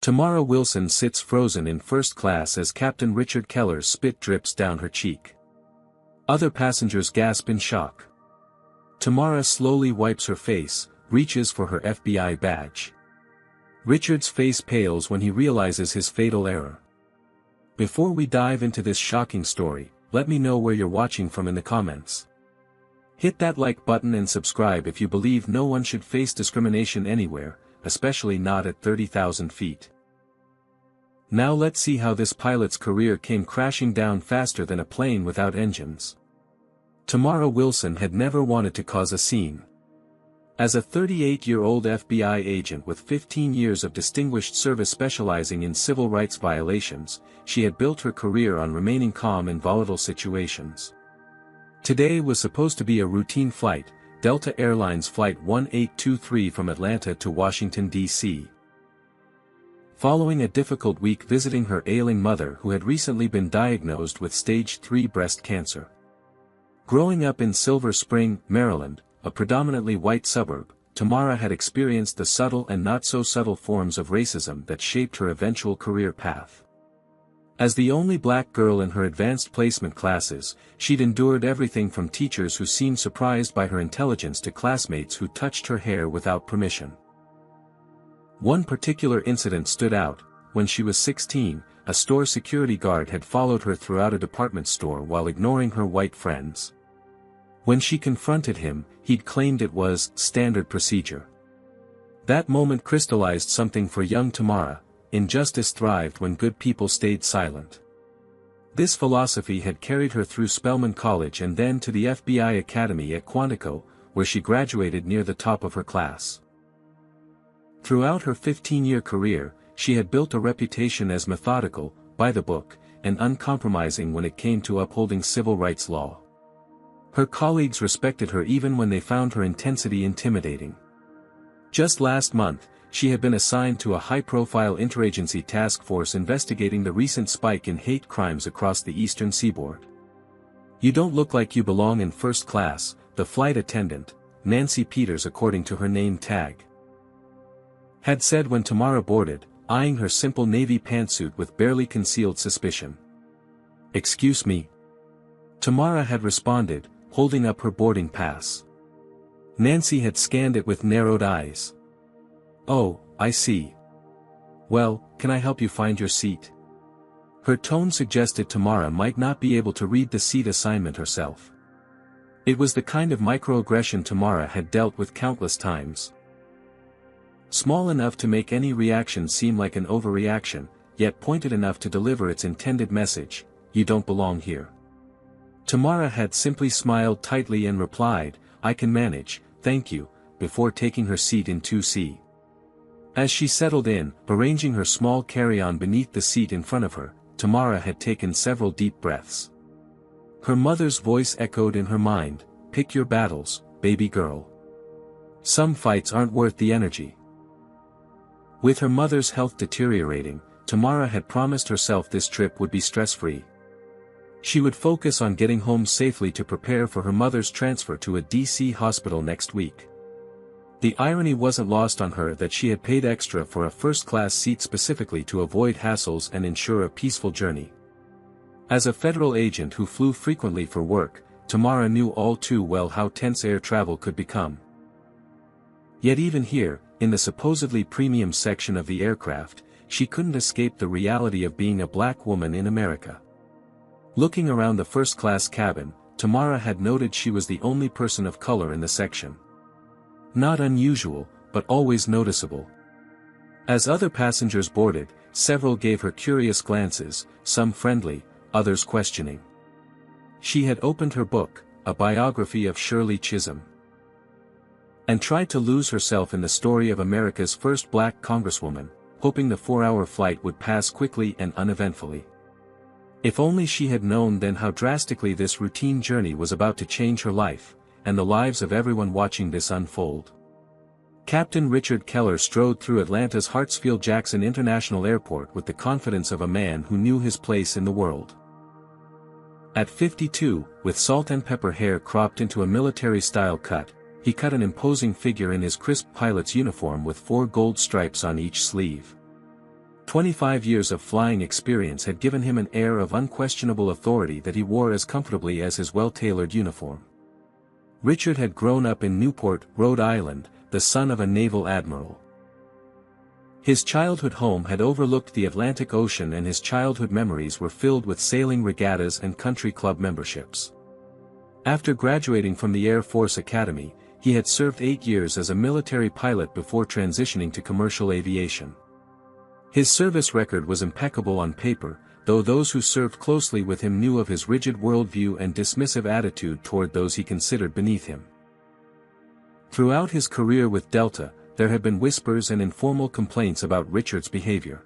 Tamara Wilson sits frozen in first class as Captain Richard Keller's spit drips down her cheek. Other passengers gasp in shock. Tamara slowly wipes her face, reaches for her FBI badge. Richard's face pales when he realizes his fatal error. Before we dive into this shocking story, let me know where you're watching from in the comments. Hit that like button and subscribe if you believe no one should face discrimination anywhere, especially not at 30,000 feet. Now let's see how this pilot's career came crashing down faster than a plane without engines. Tamara Wilson had never wanted to cause a scene. As a 38-year-old FBI agent with 15 years of distinguished service specializing in civil rights violations, she had built her career on remaining calm in volatile situations. Today was supposed to be a routine flight, Delta Airlines Flight 1823 from Atlanta to Washington, D.C. Following a difficult week visiting her ailing mother who had recently been diagnosed with stage 3 breast cancer. Growing up in Silver Spring, Maryland, a predominantly white suburb, Tamara had experienced the subtle and not-so-subtle forms of racism that shaped her eventual career path. As the only black girl in her advanced placement classes, she'd endured everything from teachers who seemed surprised by her intelligence to classmates who touched her hair without permission. One particular incident stood out. When she was 16, a store security guard had followed her throughout a department store while ignoring her white friends. When she confronted him, he'd claimed it was standard procedure. That moment crystallized something for young Tamara: injustice thrived when good people stayed silent. This philosophy had carried her through Spelman College and then to the FBI Academy at Quantico, where she graduated near the top of her class. Throughout her 15-year career, she had built a reputation as methodical, by the book, and uncompromising when it came to upholding civil rights law. Her colleagues respected her even when they found her intensity intimidating. Just last month, she had been assigned to a high-profile interagency task force investigating the recent spike in hate crimes across the eastern seaboard. "You don't look like you belong in first class," the flight attendant, Nancy Peters according to her name tag, had said when Tamara boarded, eyeing her simple navy pantsuit with barely concealed suspicion. "Excuse me?" Tamara had responded, holding up her boarding pass. Nancy had scanned it with narrowed eyes. "Oh, I see. Well, can I help you find your seat?" Her tone suggested Tamara might not be able to read the seat assignment herself. It was the kind of microaggression Tamara had dealt with countless times. Small enough to make any reaction seem like an overreaction, yet pointed enough to deliver its intended message: "You don't belong here." Tamara had simply smiled tightly and replied, "I can manage, thank you," before taking her seat in 2C. As she settled in, arranging her small carry-on beneath the seat in front of her, Tamara had taken several deep breaths. Her mother's voice echoed in her mind, "Pick your battles, baby girl. Some fights aren't worth the energy." With her mother's health deteriorating, Tamara had promised herself this trip would be stress-free. She would focus on getting home safely to prepare for her mother's transfer to a DC hospital next week. The irony wasn't lost on her that she had paid extra for a first-class seat specifically to avoid hassles and ensure a peaceful journey. As a federal agent who flew frequently for work, Tamara knew all too well how tense air travel could become. Yet even here, in the supposedly premium section of the aircraft, she couldn't escape the reality of being a black woman in America. Looking around the first-class cabin, Tamara had noted she was the only person of color in the section. Not unusual, but always noticeable. As other passengers boarded, several gave her curious glances, some friendly, others questioning. She had opened her book, a biography of Shirley Chisholm, and tried to lose herself in the story of America's first black congresswoman, hoping the 4-hour flight would pass quickly and uneventfully. If only she had known then how drastically this routine journey was about to change her life, and the lives of everyone watching this unfold. Captain Richard Keller strode through Atlanta's Hartsfield-Jackson International Airport with the confidence of a man who knew his place in the world. At 52, with salt and pepper hair cropped into a military-style cut, he cut an imposing figure in his crisp pilot's uniform with 4 gold stripes on each sleeve. 25 years of flying experience had given him an air of unquestionable authority that he wore as comfortably as his well-tailored uniform. Richard had grown up in Newport, Rhode Island, the son of a naval admiral. His childhood home had overlooked the Atlantic Ocean, and his childhood memories were filled with sailing regattas and country club memberships. After graduating from the Air Force Academy, he had served 8 years as a military pilot before transitioning to commercial aviation. His service record was impeccable on paper, though those who served closely with him knew of his rigid worldview and dismissive attitude toward those he considered beneath him. Throughout his career with Delta, there had been whispers and informal complaints about Richard's behavior.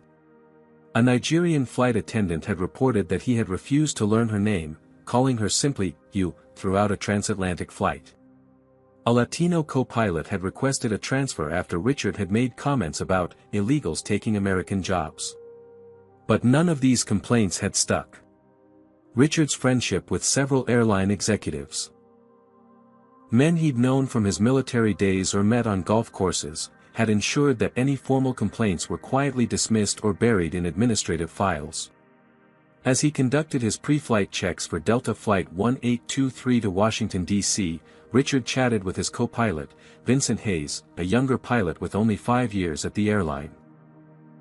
A Nigerian flight attendant had reported that he had refused to learn her name, calling her simply, "you," throughout a transatlantic flight. A Latino co-pilot had requested a transfer after Richard had made comments about illegals taking American jobs. But none of these complaints had stuck. Richard's friendship with several airline executives, men he'd known from his military days or met on golf courses, had ensured that any formal complaints were quietly dismissed or buried in administrative files. As he conducted his pre-flight checks for Delta Flight 1823 to Washington, D.C., Richard chatted with his co-pilot, Vincent Hayes, a younger pilot with only 5 years at the airline.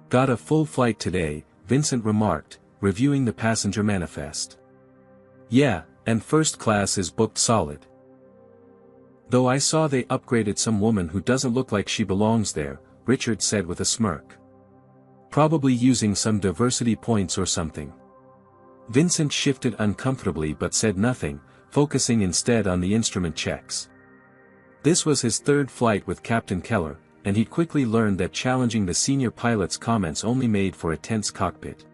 "Got a full flight today," Vincent remarked, reviewing the passenger manifest. "Yeah, and first class is booked solid. Though I saw they upgraded some woman who doesn't look like she belongs there," Richard said with a smirk. "Probably using some diversity points or something." Vincent shifted uncomfortably but said nothing, focusing instead on the instrument checks. This was his third flight with Captain Keller, and he quickly learned that challenging the senior pilot's comments only made for a tense cockpit.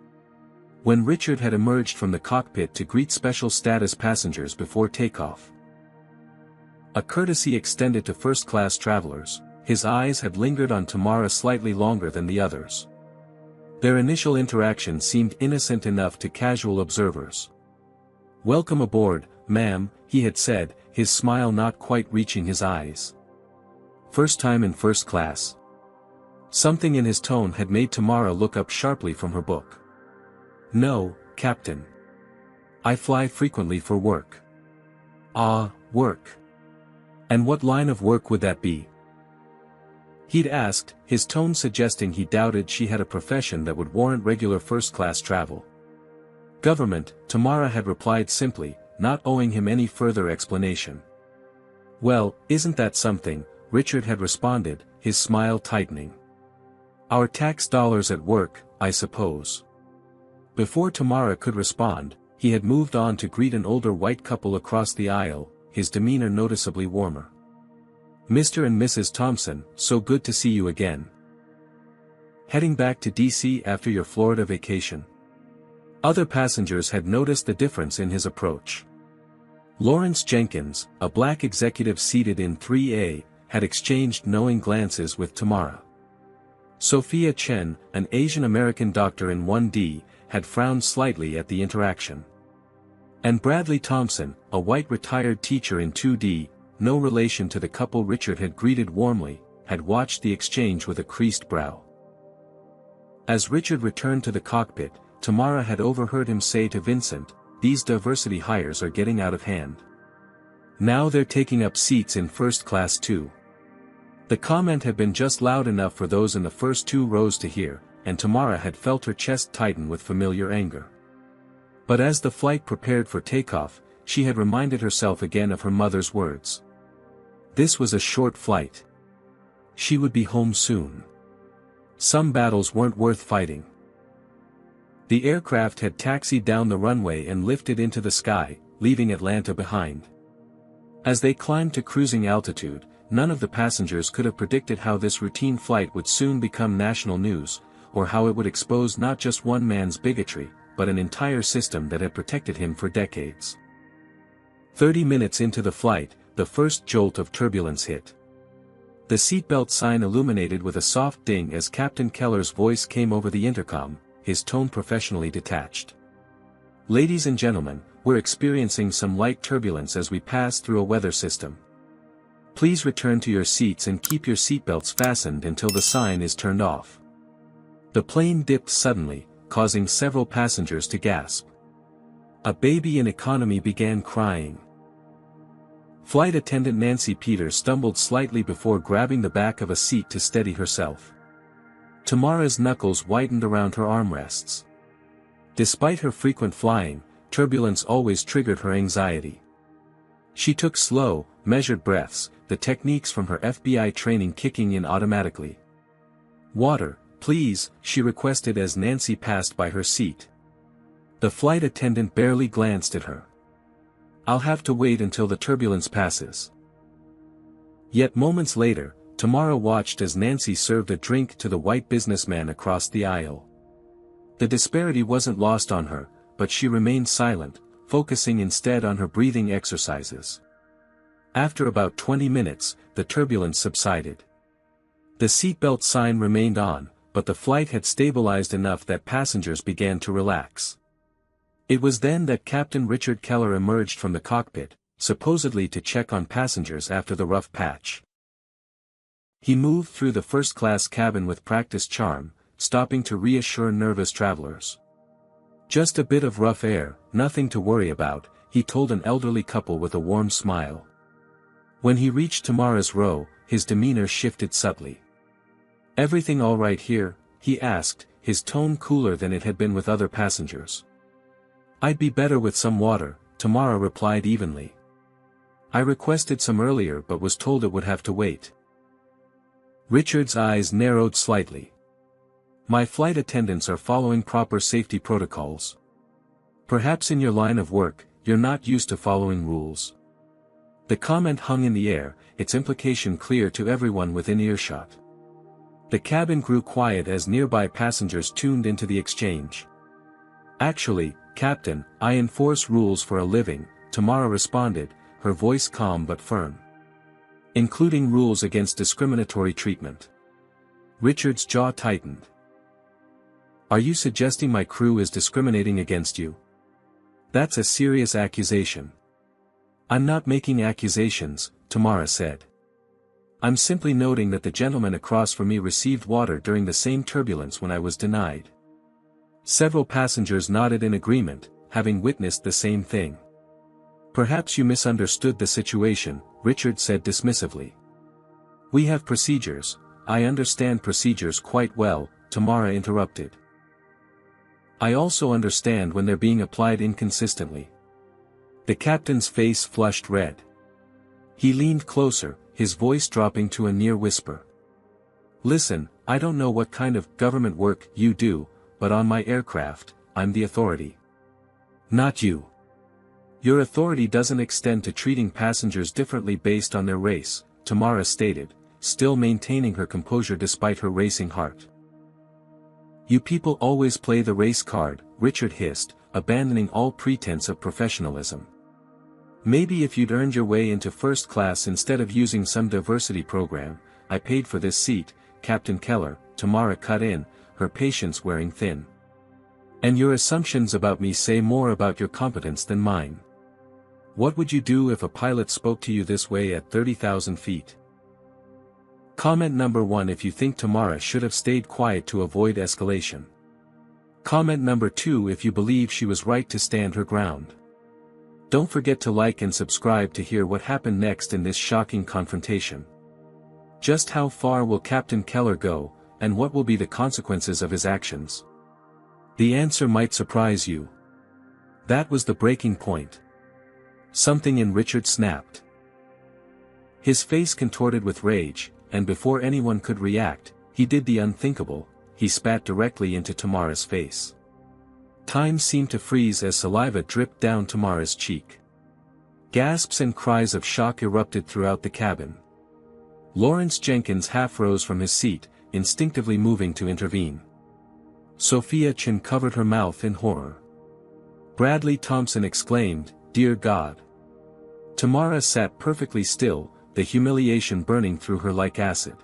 When Richard had emerged from the cockpit to greet special status passengers before takeoff, a courtesy extended to first-class travelers, his eyes had lingered on Tamara slightly longer than the others. Their initial interaction seemed innocent enough to casual observers. "Welcome aboard, ma'am," he had said, his smile not quite reaching his eyes. "First time in first class?" Something in his tone had made Tamara look up sharply from her book. "No, Captain. I fly frequently for work." "Ah, work. And what line of work would that be?" he'd asked, his tone suggesting he doubted she had a profession that would warrant regular first-class travel. "Government," Tamara had replied simply, not owing him any further explanation. "Well, isn't that something," Richard had responded, his smile tightening. "Our tax dollars at work, I suppose." Before Tamara could respond, he had moved on to greet an older white couple across the aisle, his demeanor noticeably warmer. "Mr. and Mrs. Thompson, so good to see you again. Heading back to D.C. after your Florida vacation?" Other passengers had noticed the difference in his approach. Lawrence Jenkins, a black executive seated in 3A, had exchanged knowing glances with Tamara. Sophia Chen, an Asian American doctor in 1D, had frowned slightly at the interaction. And Bradley Thompson, a white retired teacher in 2D, no relation to the couple Richard had greeted warmly, had watched the exchange with a creased brow. As Richard returned to the cockpit, Tamara had overheard him say to Vincent, "These diversity hires are getting out of hand. Now they're taking up seats in first class too." The comment had been just loud enough for those in the first 2 rows to hear, and Tamara had felt her chest tighten with familiar anger. But as the flight prepared for takeoff, she had reminded herself again of her mother's words. This was a short flight. She would be home soon. Some battles weren't worth fighting. The aircraft had taxied down the runway and lifted into the sky, leaving Atlanta behind. As they climbed to cruising altitude, none of the passengers could have predicted how this routine flight would soon become national news, or how it would expose not just one man's bigotry, but an entire system that had protected him for decades. 30 minutes into the flight, the first jolt of turbulence hit. The seatbelt sign illuminated with a soft ding as Captain Keller's voice came over the intercom, his tone professionally detached. "Ladies and gentlemen, we're experiencing some light turbulence as we pass through a weather system. Please return to your seats and keep your seatbelts fastened until the sign is turned off." The plane dipped suddenly, causing several passengers to gasp. A baby in economy began crying. Flight attendant Nancy Peters stumbled slightly before grabbing the back of a seat to steady herself. Tamara's knuckles whitened around her armrests. Despite her frequent flying, turbulence always triggered her anxiety. She took slow, measured breaths, the techniques from her FBI training kicking in automatically. "Water, please," she requested as Nancy passed by her seat. The flight attendant barely glanced at her. "I'll have to wait until the turbulence passes." Yet moments later, Tamara watched as Nancy served a drink to the white businessman across the aisle. The disparity wasn't lost on her, but she remained silent, focusing instead on her breathing exercises. After about 20 minutes, the turbulence subsided. The seatbelt sign remained on, but the flight had stabilized enough that passengers began to relax. It was then that Captain Richard Keller emerged from the cockpit, supposedly to check on passengers after the rough patch. He moved through the first-class cabin with practiced charm, stopping to reassure nervous travelers. "Just a bit of rough air, nothing to worry about," he told an elderly couple with a warm smile. When he reached Tamara's row, his demeanor shifted subtly. "Everything all right here?" he asked, his tone cooler than it had been with other passengers. "I'd be better with some water," Tamara replied evenly. "I requested some earlier but was told it would have to wait." Richard's eyes narrowed slightly. "My flight attendants are following proper safety protocols. Perhaps in your line of work, you're not used to following rules." The comment hung in the air, its implication clear to everyone within earshot. The cabin grew quiet as nearby passengers tuned into the exchange. "Actually, Captain, I enforce rules for a living," Tamara responded, her voice calm but firm. "Including rules against discriminatory treatment." Richard's jaw tightened. "Are you suggesting my crew is discriminating against you?" "That's a serious accusation." "I'm not making accusations," Tamara said. "I'm simply noting that the gentleman across from me received water during the same turbulence when I was denied." Several passengers nodded in agreement, having witnessed the same thing. "Perhaps you misunderstood the situation," Richard said dismissively. "We have procedures." "I understand procedures quite well," Tamara interrupted. "I also understand when they're being applied inconsistently." The captain's face flushed red. He leaned closer, his voice dropping to a near whisper. "Listen, I don't know what kind of government work you do, but on my aircraft, I'm the authority. Not you. Your authority doesn't extend to treating passengers differently based on their race," Tamara stated, still maintaining her composure despite her racing heart. "You people always play the race card," Richard hissed, abandoning all pretense of professionalism. "Maybe if you'd earned your way into first class instead of using some diversity program, I paid for this seat, Captain Keller," Tamara cut in, her patience wearing thin. "And your assumptions about me say more about your competence than mine. What would you do if a pilot spoke to you this way at 30,000 feet? Comment number 1: if you think Tamara should have stayed quiet to avoid escalation. Comment number 2: if you believe she was right to stand her ground. Don't forget to like and subscribe to hear what happened next in this shocking confrontation. Just how far will Captain Keller go, and what will be the consequences of his actions? The answer might surprise you. That was the breaking point. Something in Richard snapped. His face contorted with rage, and before anyone could react, he did the unthinkable, he spat directly into Tamara's face. Time seemed to freeze as saliva dripped down Tamara's cheek. Gasps and cries of shock erupted throughout the cabin. Lawrence Jenkins half rose from his seat, instinctively moving to intervene. Sophia Chin covered her mouth in horror. Bradley Thompson exclaimed, "Dear God!" Tamara sat perfectly still, the humiliation burning through her like acid.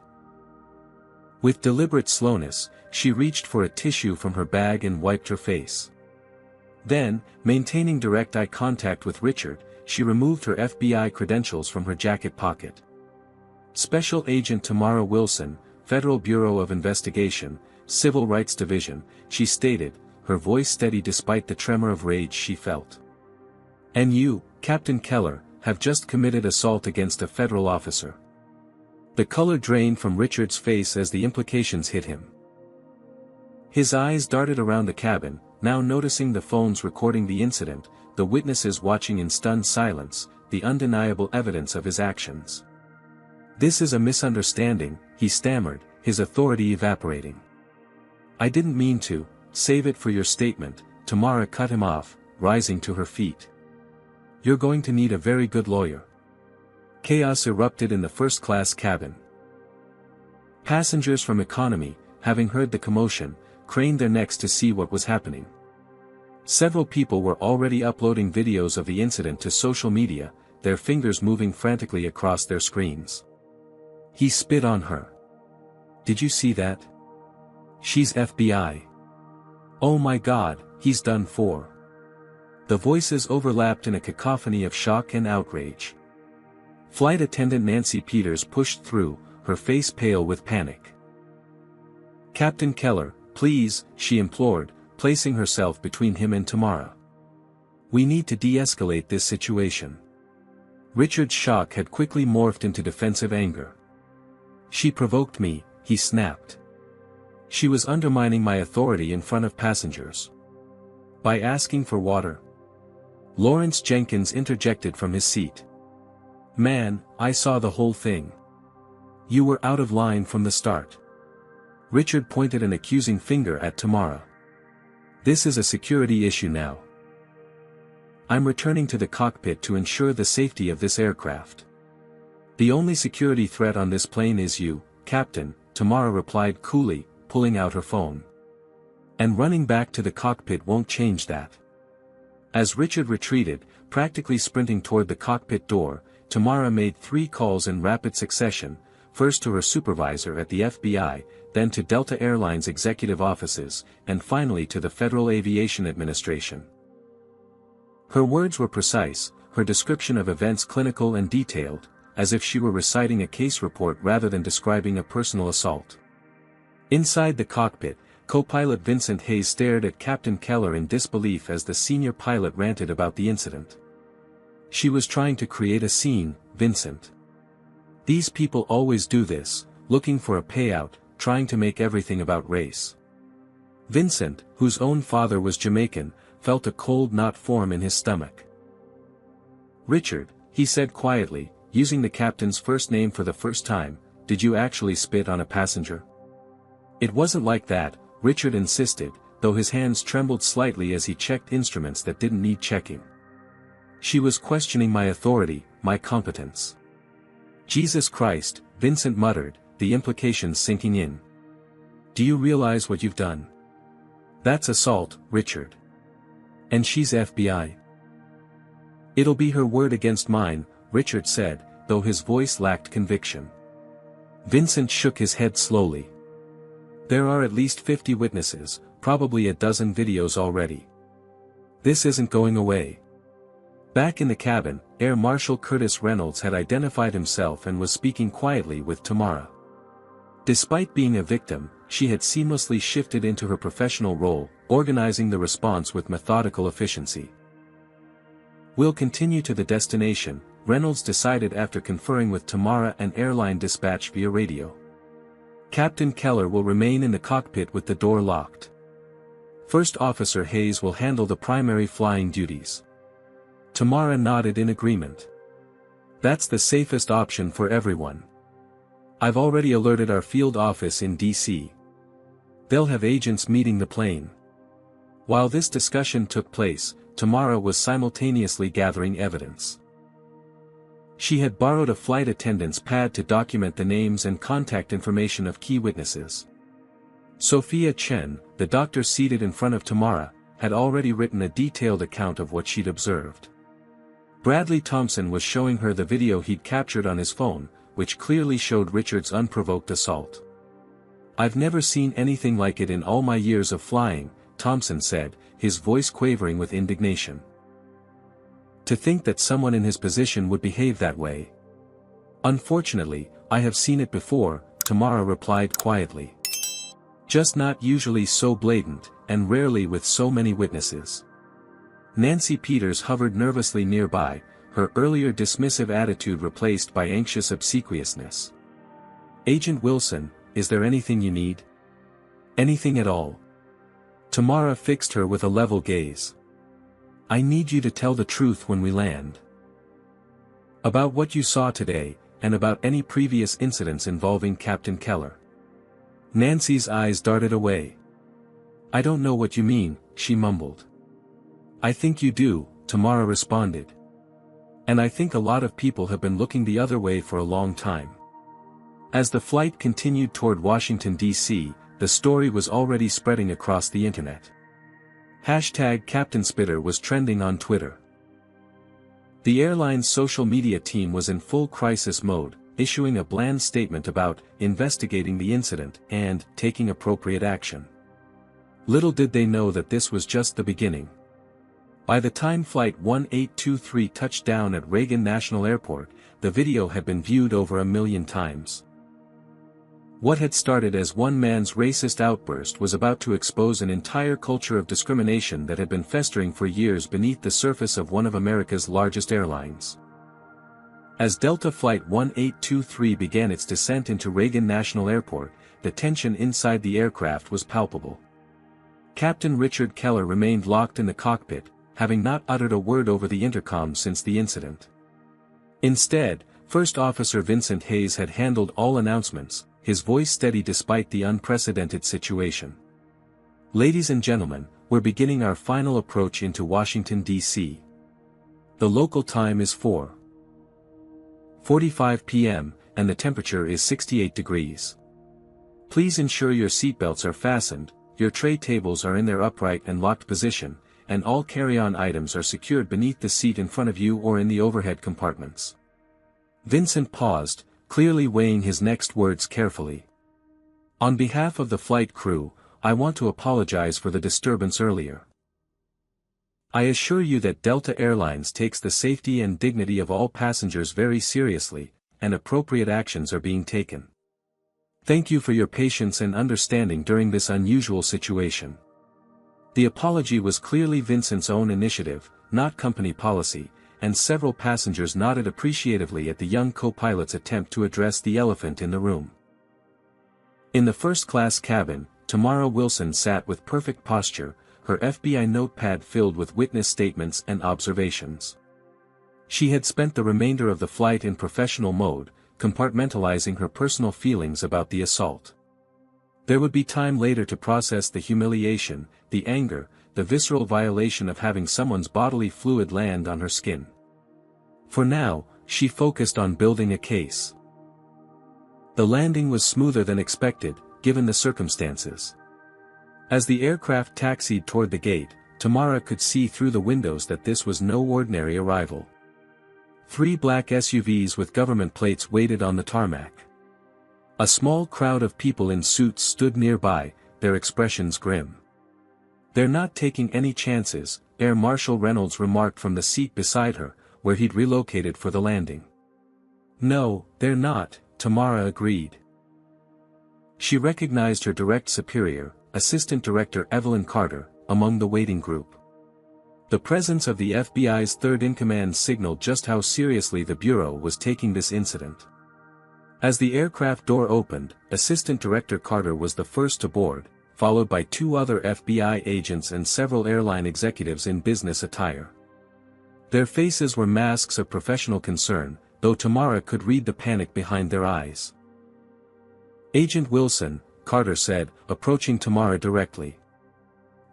With deliberate slowness, she reached for a tissue from her bag and wiped her face. Then, maintaining direct eye contact with Richard, she removed her FBI credentials from her jacket pocket. Special Agent Tamara Wilson, Federal Bureau of Investigation, Civil Rights Division, she stated, her voice steady despite the tremor of rage she felt. And you, Captain Keller, have just committed assault against a federal officer. The color drained from Richard's face as the implications hit him. His eyes darted around the cabin, now noticing the phones recording the incident, the witnesses watching in stunned silence, the undeniable evidence of his actions. "This is a misunderstanding," he stammered, his authority evaporating. "I didn't mean to, save it for your statement," Tamara cut him off, rising to her feet. "You're going to need a very good lawyer." Chaos erupted in the first-class cabin. Passengers from economy, having heard the commotion, craned their necks to see what was happening. Several people were already uploading videos of the incident to social media, their fingers moving frantically across their screens. "He spit on her. Did you see that? She's FBI. Oh my God, he's done for." The voices overlapped in a cacophony of shock and outrage. Flight attendant Nancy Peters pushed through, her face pale with panic. "Captain Keller, please," she implored, placing herself between him and Tamara. "We need to de-escalate this situation." Richard's shock had quickly morphed into defensive anger. "She provoked me," he snapped. "She was undermining my authority in front of passengers. By asking for water." Lawrence Jenkins interjected from his seat. "Man, I saw the whole thing. You were out of line from the start." Richard pointed an accusing finger at Tamara. "This is a security issue now. I'm returning to the cockpit to ensure the safety of this aircraft. The only security threat on this plane is you, Captain," Tamara replied coolly, pulling out her phone. "And running back to the cockpit won't change that." As Richard retreated, practically sprinting toward the cockpit door, Tamara made 3 calls in rapid succession, first to her supervisor at the FBI, then to Delta Airlines executive offices, and finally to the Federal Aviation Administration. Her words were precise, her description of events clinical and detailed, as if she were reciting a case report rather than describing a personal assault. Inside the cockpit, co-pilot Vincent Hayes stared at Captain Keller in disbelief as the senior pilot ranted about the incident. "She was trying to create a scene, Vincent. These people always do this, looking for a payout, trying to make everything about race." Vincent, whose own father was Jamaican, felt a cold knot form in his stomach. "Richard," he said quietly, using the captain's first name for the first time, "did you actually spit on a passenger?" "It wasn't like that," Richard insisted, though his hands trembled slightly as he checked instruments that didn't need checking. "She was questioning my authority, my competence." "Jesus Christ," Vincent muttered, the implications sinking in. "Do you realize what you've done? That's assault, Richard. And she's FBI." "It'll be her word against mine," Richard said, though his voice lacked conviction. Vincent shook his head slowly. "There are at least 50 witnesses, probably a dozen videos already. This isn't going away." Back in the cabin, Air Marshal Curtis Reynolds had identified himself and was speaking quietly with Tamara. Despite being a victim, she had seamlessly shifted into her professional role, organizing the response with methodical efficiency. "We'll continue to the destination," Reynolds decided after conferring with Tamara and airline dispatch via radio. "Captain Keller will remain in the cockpit with the door locked. First Officer Hayes will handle the primary flying duties." Tamara nodded in agreement. "That's the safest option for everyone. I've already alerted our field office in D.C. They'll have agents meeting the plane." While this discussion took place, Tamara was simultaneously gathering evidence. She had borrowed a flight attendant's pad to document the names and contact information of key witnesses. Sophia Chen, the doctor seated in front of Tamara, had already written a detailed account of what she'd observed. Bradley Thompson was showing her the video he'd captured on his phone, which clearly showed Richard's unprovoked assault. "I've never seen anything like it in all my years of flying," Thompson said, his voice quavering with indignation. "To think that someone in his position would behave that way." "Unfortunately, I have seen it before," Tamara replied quietly. Just not usually so blatant, and rarely with so many witnesses. Nancy Peters hovered nervously nearby, her earlier dismissive attitude replaced by anxious obsequiousness. "Agent Wilson, is there anything you need? Anything at all?" Tamara fixed her with a level gaze. "I need you to tell the truth when we land. About what you saw today, and about any previous incidents involving Captain Keller." Nancy's eyes darted away. "I don't know what you mean," she mumbled. "I think you do," Tamara responded. "And I think a lot of people have been looking the other way for a long time." As the flight continued toward Washington, D.C., the story was already spreading across the internet. Hashtag Captain Spitter was trending on Twitter. The airline's social media team was in full crisis mode, issuing a bland statement about investigating the incident and taking appropriate action. Little did they know that this was just the beginning. By the time Flight 1823 touched down at Reagan National Airport, the video had been viewed over 1 million times. What had started as one man's racist outburst was about to expose an entire culture of discrimination that had been festering for years beneath the surface of one of America's largest airlines. As Delta Flight 1823 began its descent into Reagan National Airport, the tension inside the aircraft was palpable. Captain Richard Keller remained locked in the cockpit, having not uttered a word over the intercom since the incident. Instead, First Officer Vincent Hayes had handled all announcements, his voice steady despite the unprecedented situation. "Ladies and gentlemen, we're beginning our final approach into Washington, D.C. The local time is 4:45 p.m., and the temperature is 68 degrees. Please ensure your seatbelts are fastened, your tray tables are in their upright and locked position, and all carry-on items are secured beneath the seat in front of you or in the overhead compartments." Vincent paused, clearly weighing his next words carefully. "On behalf of the flight crew, I want to apologize for the disturbance earlier. I assure you that Delta Airlines takes the safety and dignity of all passengers very seriously, and appropriate actions are being taken. Thank you for your patience and understanding during this unusual situation." The apology was clearly Vincent's own initiative, not company policy, and several passengers nodded appreciatively at the young co-pilot's attempt to address the elephant in the room. In the first-class cabin, Tamara Wilson sat with perfect posture, her FBI notepad filled with witness statements and observations. She had spent the remainder of the flight in professional mode, compartmentalizing her personal feelings about the assault. There would be time later to process the humiliation, the anger, the visceral violation of having someone's bodily fluid land on her skin. For now, she focused on building a case. The landing was smoother than expected, given the circumstances. As the aircraft taxied toward the gate, Tamara could see through the windows that this was no ordinary arrival. 3 black SUVs with government plates waited on the tarmac. A small crowd of people in suits stood nearby, their expressions grim. "They're not taking any chances," Air Marshal Reynolds remarked from the seat beside her, where he'd relocated for the landing. "No, they're not," Tamara agreed. She recognized her direct superior, Assistant Director Evelyn Carter, among the waiting group. The presence of the FBI's third-in-command signaled just how seriously the Bureau was taking this incident. As the aircraft door opened, Assistant Director Carter was the first to board, followed by 2 other FBI agents and several airline executives in business attire. Their faces were masks of professional concern, though Tamara could read the panic behind their eyes. "Agent Wilson," Carter said, approaching Tamara directly.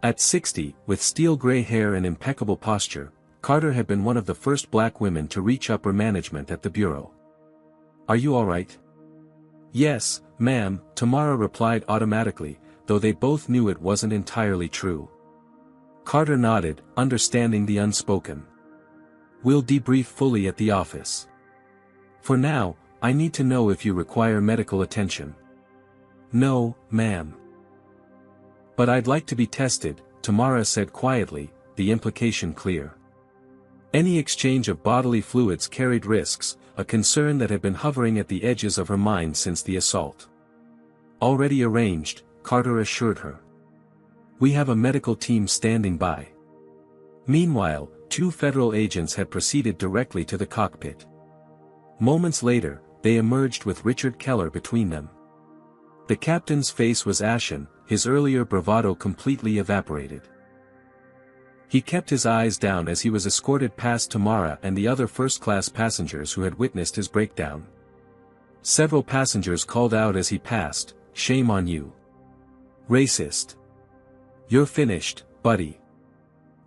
At 60, with steel-gray hair and impeccable posture, Carter had been one of the first black women to reach upper management at the Bureau. "Are you all right?" "Yes, ma'am," Tamara replied automatically, though they both knew it wasn't entirely true. Carter nodded, understanding the unspoken. "We'll debrief fully at the office. For now, I need to know if you require medical attention." "No, ma'am." "But I'd like to be tested," Tamara said quietly, the implication clear. Any exchange of bodily fluids carried risks, a concern that had been hovering at the edges of her mind since the assault. "Already arranged," Carter assured her. "We have a medical team standing by." Meanwhile, 2 federal agents had proceeded directly to the cockpit. Moments later, they emerged with Richard Keller between them. The captain's face was ashen, his earlier bravado completely evaporated. He kept his eyes down as he was escorted past Tamara and the other first-class passengers who had witnessed his breakdown. Several passengers called out as he passed, "Shame on you. Racist. You're finished, buddy."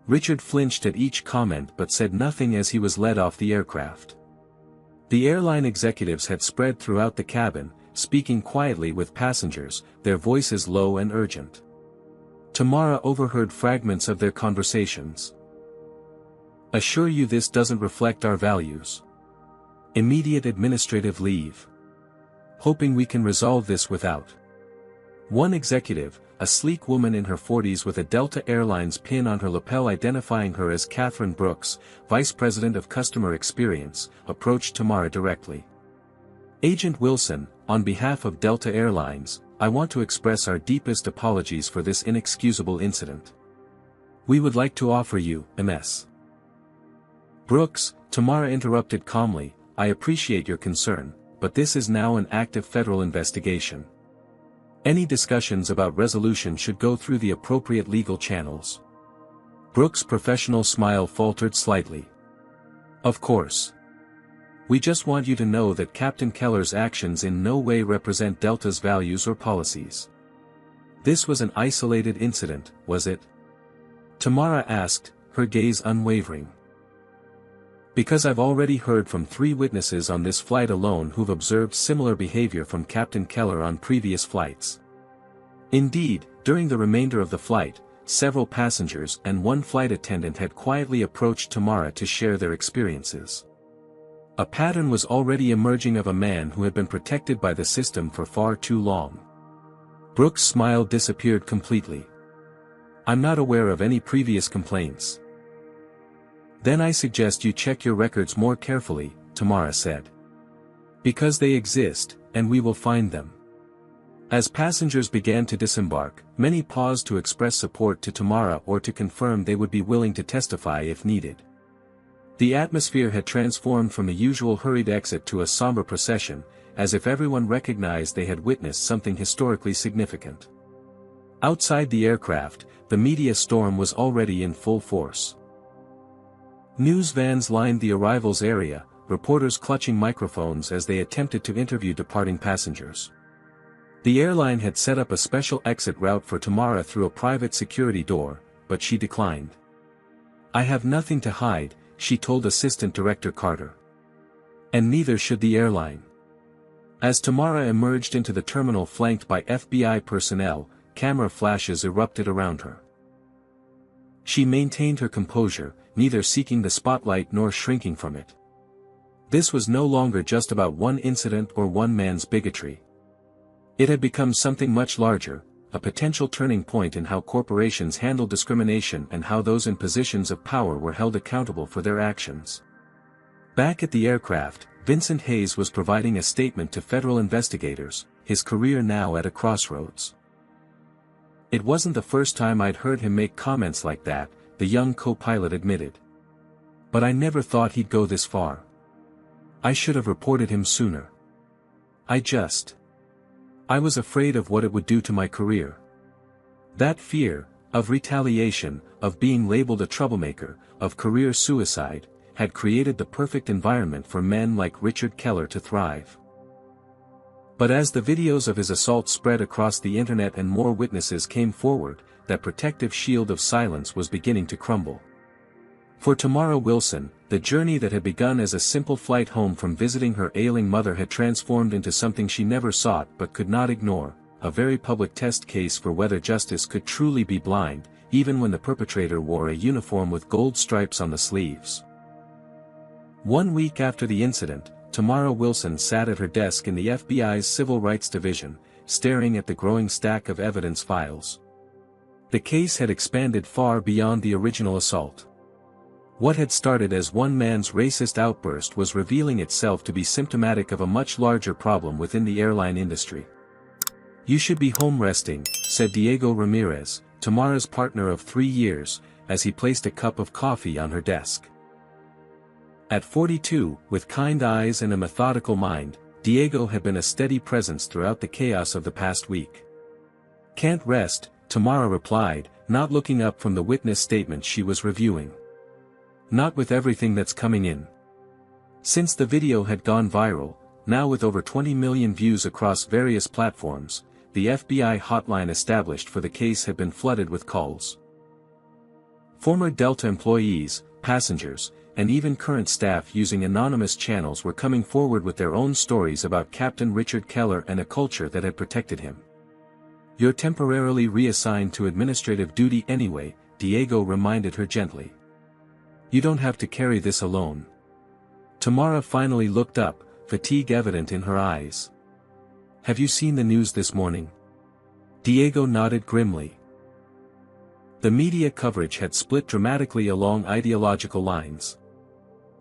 Richard flinched at each comment but said nothing as he was led off the aircraft. The airline executives had spread throughout the cabin, speaking quietly with passengers, their voices low and urgent. Tamara overheard fragments of their conversations. "Assure you this doesn't reflect our values. Immediate administrative leave. Hoping we can resolve this without." One executive, a sleek woman in her 40s with a Delta Airlines pin on her lapel identifying her as Catherine Brooks, Vice President of Customer Experience, approached Tamara directly. "Agent Wilson, on behalf of Delta Airlines, I want to express our deepest apologies for this inexcusable incident. We would like to offer you, Ms. Brooks," Tamara interrupted calmly, "I appreciate your concern, but this is now an active federal investigation. Any discussions about resolution should go through the appropriate legal channels." Brooks' professional smile faltered slightly. "Of course. We just want you to know that Captain Keller's actions in no way represent Delta's values or policies." "This was an isolated incident, was it?" Tamara asked, her gaze unwavering. "Because I've already heard from 3 witnesses on this flight alone who've observed similar behavior from Captain Keller on previous flights. Indeed, during the remainder of the flight, several passengers and 1 flight attendant had quietly approached Tamara to share their experiences. A pattern was already emerging of a man who had been protected by the system for far too long." Brooks' smile disappeared completely. "I'm not aware of any previous complaints." "Then I suggest you check your records more carefully," Tamara said. "Because they exist, and we will find them." As passengers began to disembark, many paused to express support to Tamara or to confirm they would be willing to testify if needed. The atmosphere had transformed from the usual hurried exit to a somber procession, as if everyone recognized they had witnessed something historically significant. Outside the aircraft, the media storm was already in full force. News vans lined the arrivals area, reporters clutching microphones as they attempted to interview departing passengers. The airline had set up a special exit route for Tamara through a private security door, but she declined. "I have nothing to hide," she told Assistant Director Carter. "And neither should the airline." As Tamara emerged into the terminal flanked by FBI personnel, camera flashes erupted around her. She maintained her composure, neither seeking the spotlight nor shrinking from it. This was no longer just about one incident or one man's bigotry. It had become something much larger, a potential turning point in how corporations handle discrimination and how those in positions of power were held accountable for their actions. Back at the aircraft, Vincent Hayes was providing a statement to federal investigators, his career now at a crossroads. "It wasn't the first time I'd heard him make comments like that," the young co-pilot admitted. "But I never thought he'd go this far. I should have reported him sooner. I was afraid of what it would do to my career. That fear, of retaliation, of being labeled a troublemaker, of career suicide, had created the perfect environment for men like Richard Keller to thrive." But as the videos of his assault spread across the internet and more witnesses came forward, that protective shield of silence was beginning to crumble. For Tamara Wilson, the journey that had begun as a simple flight home from visiting her ailing mother had transformed into something she never sought but could not ignore, a very public test case for whether justice could truly be blind, even when the perpetrator wore a uniform with gold stripes on the sleeves. 1 week after the incident, Tamara Wilson sat at her desk in the FBI's Civil Rights Division, staring at the growing stack of evidence files. The case had expanded far beyond the original assault. What had started as one man's racist outburst was revealing itself to be symptomatic of a much larger problem within the airline industry. "You should be home resting," said Diego Ramirez, Tamara's partner of 3 years, as he placed a cup of coffee on her desk. At 42, with kind eyes and a methodical mind, Diego had been a steady presence throughout the chaos of the past week. "Can't rest," Tamara replied, not looking up from the witness statement she was reviewing. "Not with everything that's coming in." Since the video had gone viral, now with over 20 million views across various platforms, the FBI hotline established for the case had been flooded with calls. Former Delta employees, passengers, and even current staff using anonymous channels were coming forward with their own stories about Captain Richard Keller and a culture that had protected him. "You're temporarily reassigned to administrative duty anyway," Diego reminded her gently. "You don't have to carry this alone." Tamara finally looked up, fatigue evident in her eyes. "Have you seen the news this morning?" Diego nodded grimly. The media coverage had split dramatically along ideological lines.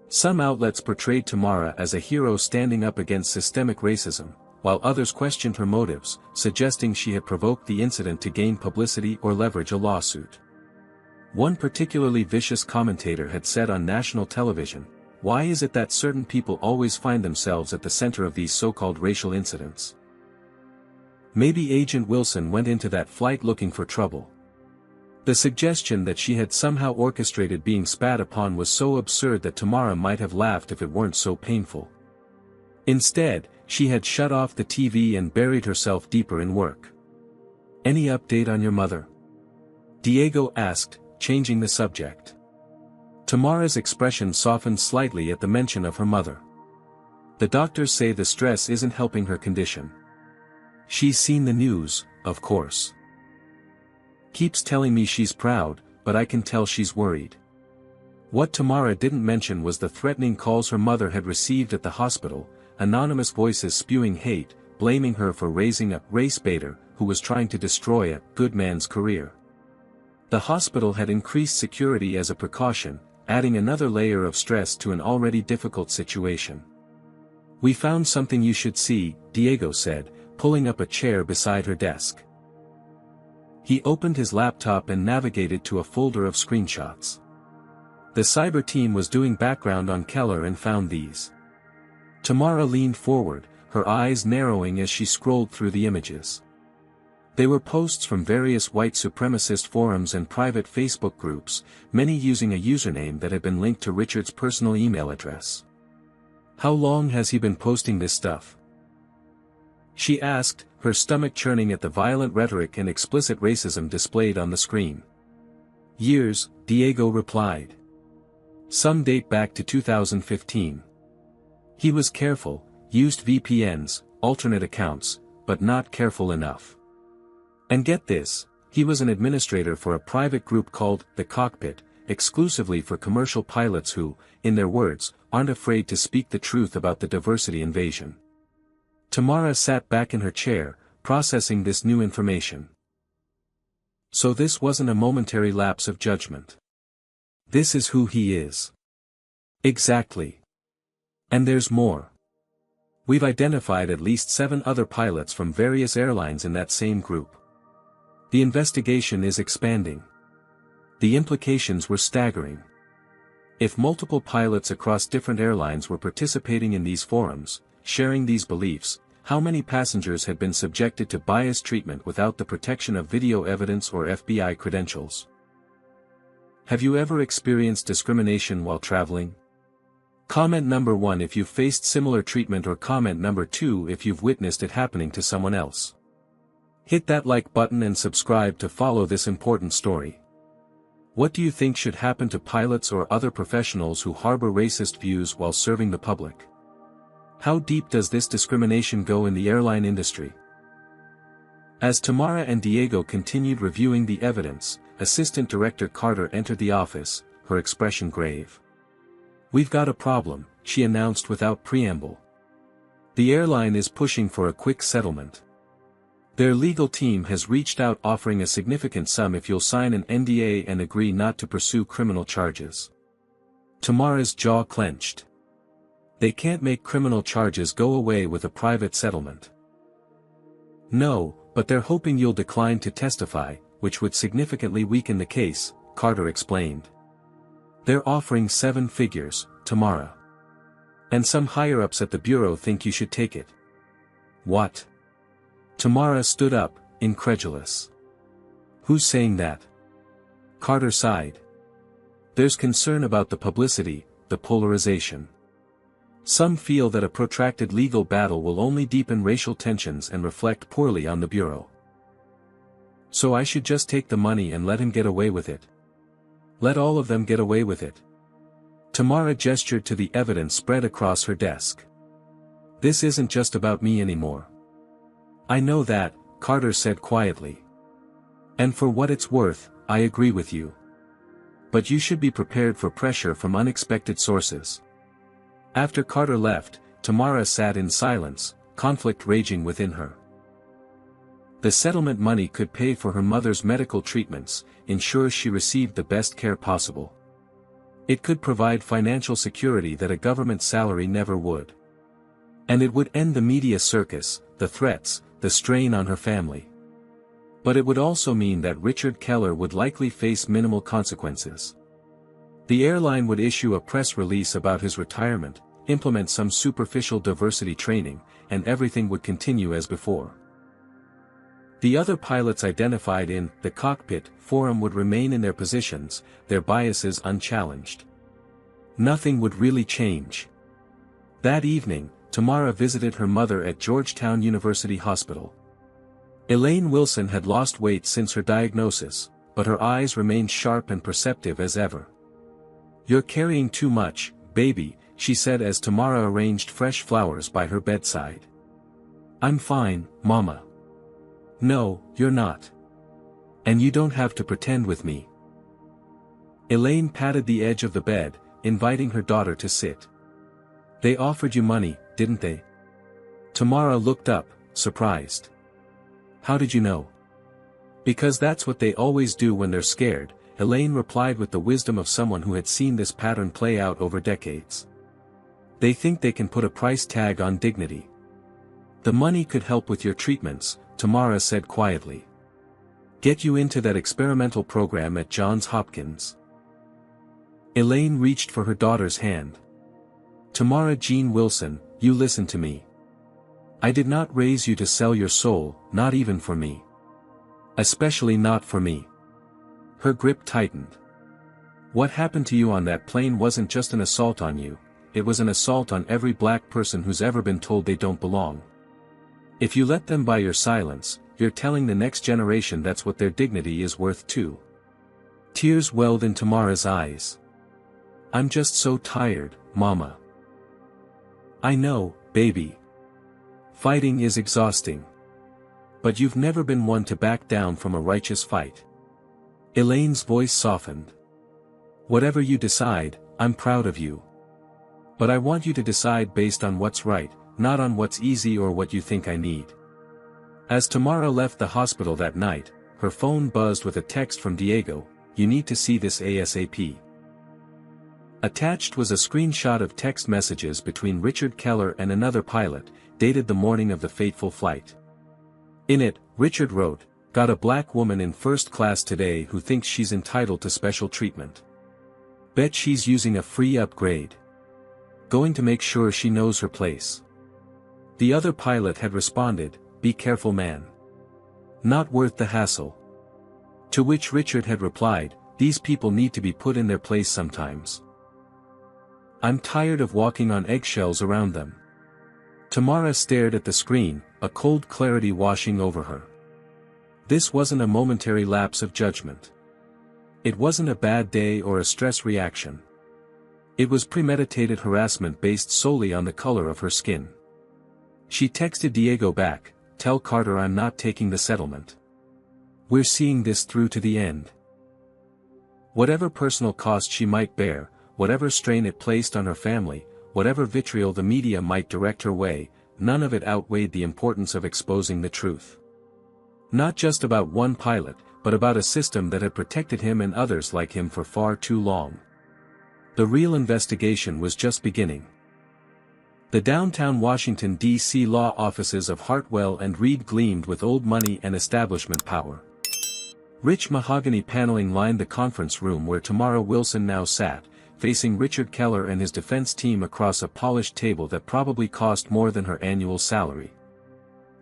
Some outlets portrayed Tamara as a hero standing up against systemic racism, while others questioned her motives, suggesting she had provoked the incident to gain publicity or leverage a lawsuit. One particularly vicious commentator had said on national television, "Why is it that certain people always find themselves at the center of these so-called racial incidents? Maybe Agent Wilson went into that flight looking for trouble." The suggestion that she had somehow orchestrated being spat upon was so absurd that Tamara might have laughed if it weren't so painful. Instead, she had shut off the TV and buried herself deeper in work. "Any update on your mother?" Diego asked, changing the subject. Tamara's expression softened slightly at the mention of her mother. "The doctors say the stress isn't helping her condition. She's seen the news, of course. Keeps telling me she's proud, but I can tell she's worried." What Tamara didn't mention was the threatening calls her mother had received at the hospital, anonymous voices spewing hate, blaming her for raising a race baiter who was trying to destroy a good man's career. The hospital had increased security as a precaution, adding another layer of stress to an already difficult situation. "We found something you should see," Diego said, pulling up a chair beside her desk. He opened his laptop and navigated to a folder of screenshots. The cyber team was doing background on Keller and found these. Tamara leaned forward, her eyes narrowing as she scrolled through the images. They were posts from various white supremacist forums and private Facebook groups, many using a username that had been linked to Richard's personal email address. "How long has he been posting this stuff?" she asked, her stomach churning at the violent rhetoric and explicit racism displayed on the screen. "Years," Diego replied. "Some date back to 2015. He was careful, used VPNs, alternate accounts, but not careful enough. And get this, he was an administrator for a private group called The Cockpit, exclusively for commercial pilots who, in their words, aren't afraid to speak the truth about the diversity invasion." Tamara sat back in her chair, processing this new information. So this wasn't a momentary lapse of judgment. This is who he is. Exactly. And there's more. We've identified at least 7 other pilots from various airlines in that same group. The investigation is expanding. The implications were staggering. If multiple pilots across different airlines were participating in these forums, sharing these beliefs, how many passengers had been subjected to biased treatment without the protection of video evidence or FBI credentials? Have you ever experienced discrimination while traveling? Comment number 1 if you've faced similar treatment, or comment number 2 if you've witnessed it happening to someone else. Hit that like button and subscribe to follow this important story. What do you think should happen to pilots or other professionals who harbor racist views while serving the public? How deep does this discrimination go in the airline industry? As Tamara and Diego continued reviewing the evidence, Assistant Director Carter entered the office, her expression grave. "We've got a problem," she announced without preamble. "The airline is pushing for a quick settlement. Their legal team has reached out offering a significant sum if you'll sign an NDA and agree not to pursue criminal charges." Tamara's jaw clenched. They can't make criminal charges go away with a private settlement. "No, But they're hoping you'll decline to testify, which would significantly weaken the case, Carter explained. They're offering 7 figures, Tamara. And some higher-ups at the bureau think you should take it. What? Tamara stood up, incredulous. Who's saying that? Carter sighed. There's concern about the publicity, the polarization. Some feel that a protracted legal battle will only deepen racial tensions and reflect poorly on the bureau. So I should just take the money and let him get away with it. Let all of them get away with it. Tamara gestured to the evidence spread across her desk. This isn't just about me anymore. I know that, Carter said quietly. And for what it's worth, I agree with you. But you should be prepared for pressure from unexpected sources. After Carter left, Tamara sat in silence, conflict raging within her. The settlement money could pay for her mother's medical treatments, ensure she received the best care possible. It could provide financial security that a government salary never would. And it would end the media circus, the threats, the strain on her family. But it would also mean that Richard Keller would likely face minimal consequences. The airline would issue a press release about his retirement, implement some superficial diversity training, and everything would continue as before. The other pilots identified in the cockpit forum would remain in their positions, their biases unchallenged. Nothing would really change. That evening, Tamara visited her mother at Georgetown University Hospital. Elaine Wilson had lost weight since her diagnosis, but her eyes remained sharp and perceptive as ever. You're carrying too much, baby, she said as Tamara arranged fresh flowers by her bedside. I'm fine, Mama. No, you're not. And you don't have to pretend with me. Elaine patted the edge of the bed, inviting her daughter to sit. They offered you money, didn't they? Tamara looked up, surprised. How did you know? Because that's what they always do when they're scared, Elaine replied with the wisdom of someone who had seen this pattern play out over decades. They think they can put a price tag on dignity. The money could help with your treatments, Tamara said quietly. Get you into that experimental program at Johns Hopkins. Elaine reached for her daughter's hand. Tamara Jean Wilson, you listen to me. I did not raise you to sell your soul, not even for me. Especially not for me. Her grip tightened. What happened to you on that plane wasn't just an assault on you, it was an assault on every black person who's ever been told they don't belong. If you let them buy your silence, you're telling the next generation that's what their dignity is worth too. Tears welled in Tamara's eyes. I'm just so tired, Mama. I know, baby. Fighting is exhausting. But you've never been one to back down from a righteous fight. Elaine's voice softened. Whatever you decide, I'm proud of you. But I want you to decide based on what's right, not on what's easy or what you think I need. As Tamara left the hospital that night, her phone buzzed with a text from Diego, you need to see this ASAP. Attached was a screenshot of text messages between Richard Keller and another pilot, dated the morning of the fateful flight. In it, Richard wrote, got a black woman in first class today who thinks she's entitled to special treatment. Bet she's using a free upgrade. Going to make sure she knows her place. The other pilot had responded, be careful man. Not worth the hassle. To which Richard had replied, these people need to be put in their place sometimes. I'm tired of walking on eggshells around them. Tamara stared at the screen, a cold clarity washing over her. This wasn't a momentary lapse of judgment. It wasn't a bad day or a stress reaction. It was premeditated harassment based solely on the color of her skin. She texted Diego back, tell Carter I'm not taking the settlement. We're seeing this through to the end. Whatever personal cost she might bear, whatever strain it placed on her family, whatever vitriol the media might direct her way, none of it outweighed the importance of exposing the truth. Not just about one pilot, but about a system that had protected him and others like him for far too long. The real investigation was just beginning. The downtown Washington, D.C. law offices of Hartwell and Reed gleamed with old money and establishment power. Rich mahogany paneling lined the conference room where Tamara Wilson now sat, facing Richard Keller and his defense team across a polished table that probably cost more than her annual salary.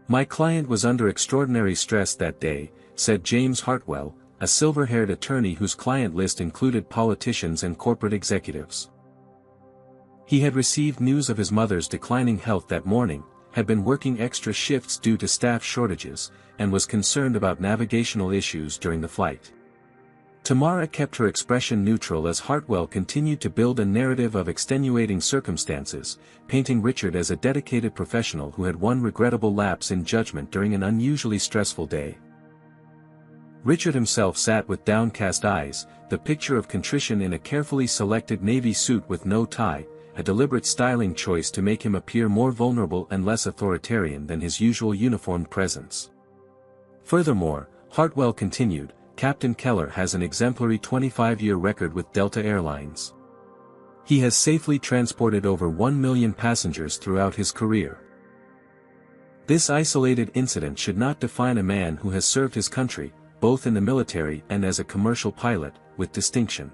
"My client was under extraordinary stress that day," said James Hartwell, a silver-haired attorney whose client list included politicians and corporate executives. He had received news of his mother's declining health that morning, had been working extra shifts due to staff shortages, and was concerned about navigational issues during the flight. Tamara kept her expression neutral as Hartwell continued to build a narrative of extenuating circumstances, painting Richard as a dedicated professional who had one regrettable lapse in judgment during an unusually stressful day. Richard himself sat with downcast eyes, the picture of contrition in a carefully selected navy suit with no tie, a deliberate styling choice to make him appear more vulnerable and less authoritarian than his usual uniformed presence. Furthermore, Hartwell continued, "Captain Keller has an exemplary 25-year record with Delta Air Lines. He has safely transported over 1 million passengers throughout his career. This isolated incident should not define a man who has served his country, both in the military and as a commercial pilot, with distinction."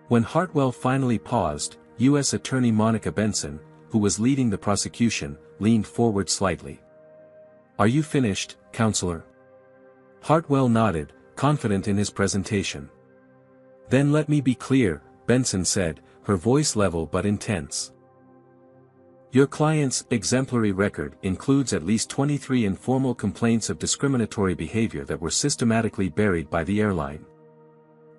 When Hartwell finally paused, U.S. Attorney Monica Benson, who was leading the prosecution, leaned forward slightly. "Are you finished, counselor?" Hartwell nodded, confident in his presentation. "Then let me be clear," Benson said, her voice level but intense. "Your client's exemplary record includes at least 23 informal complaints of discriminatory behavior that were systematically buried by the airline.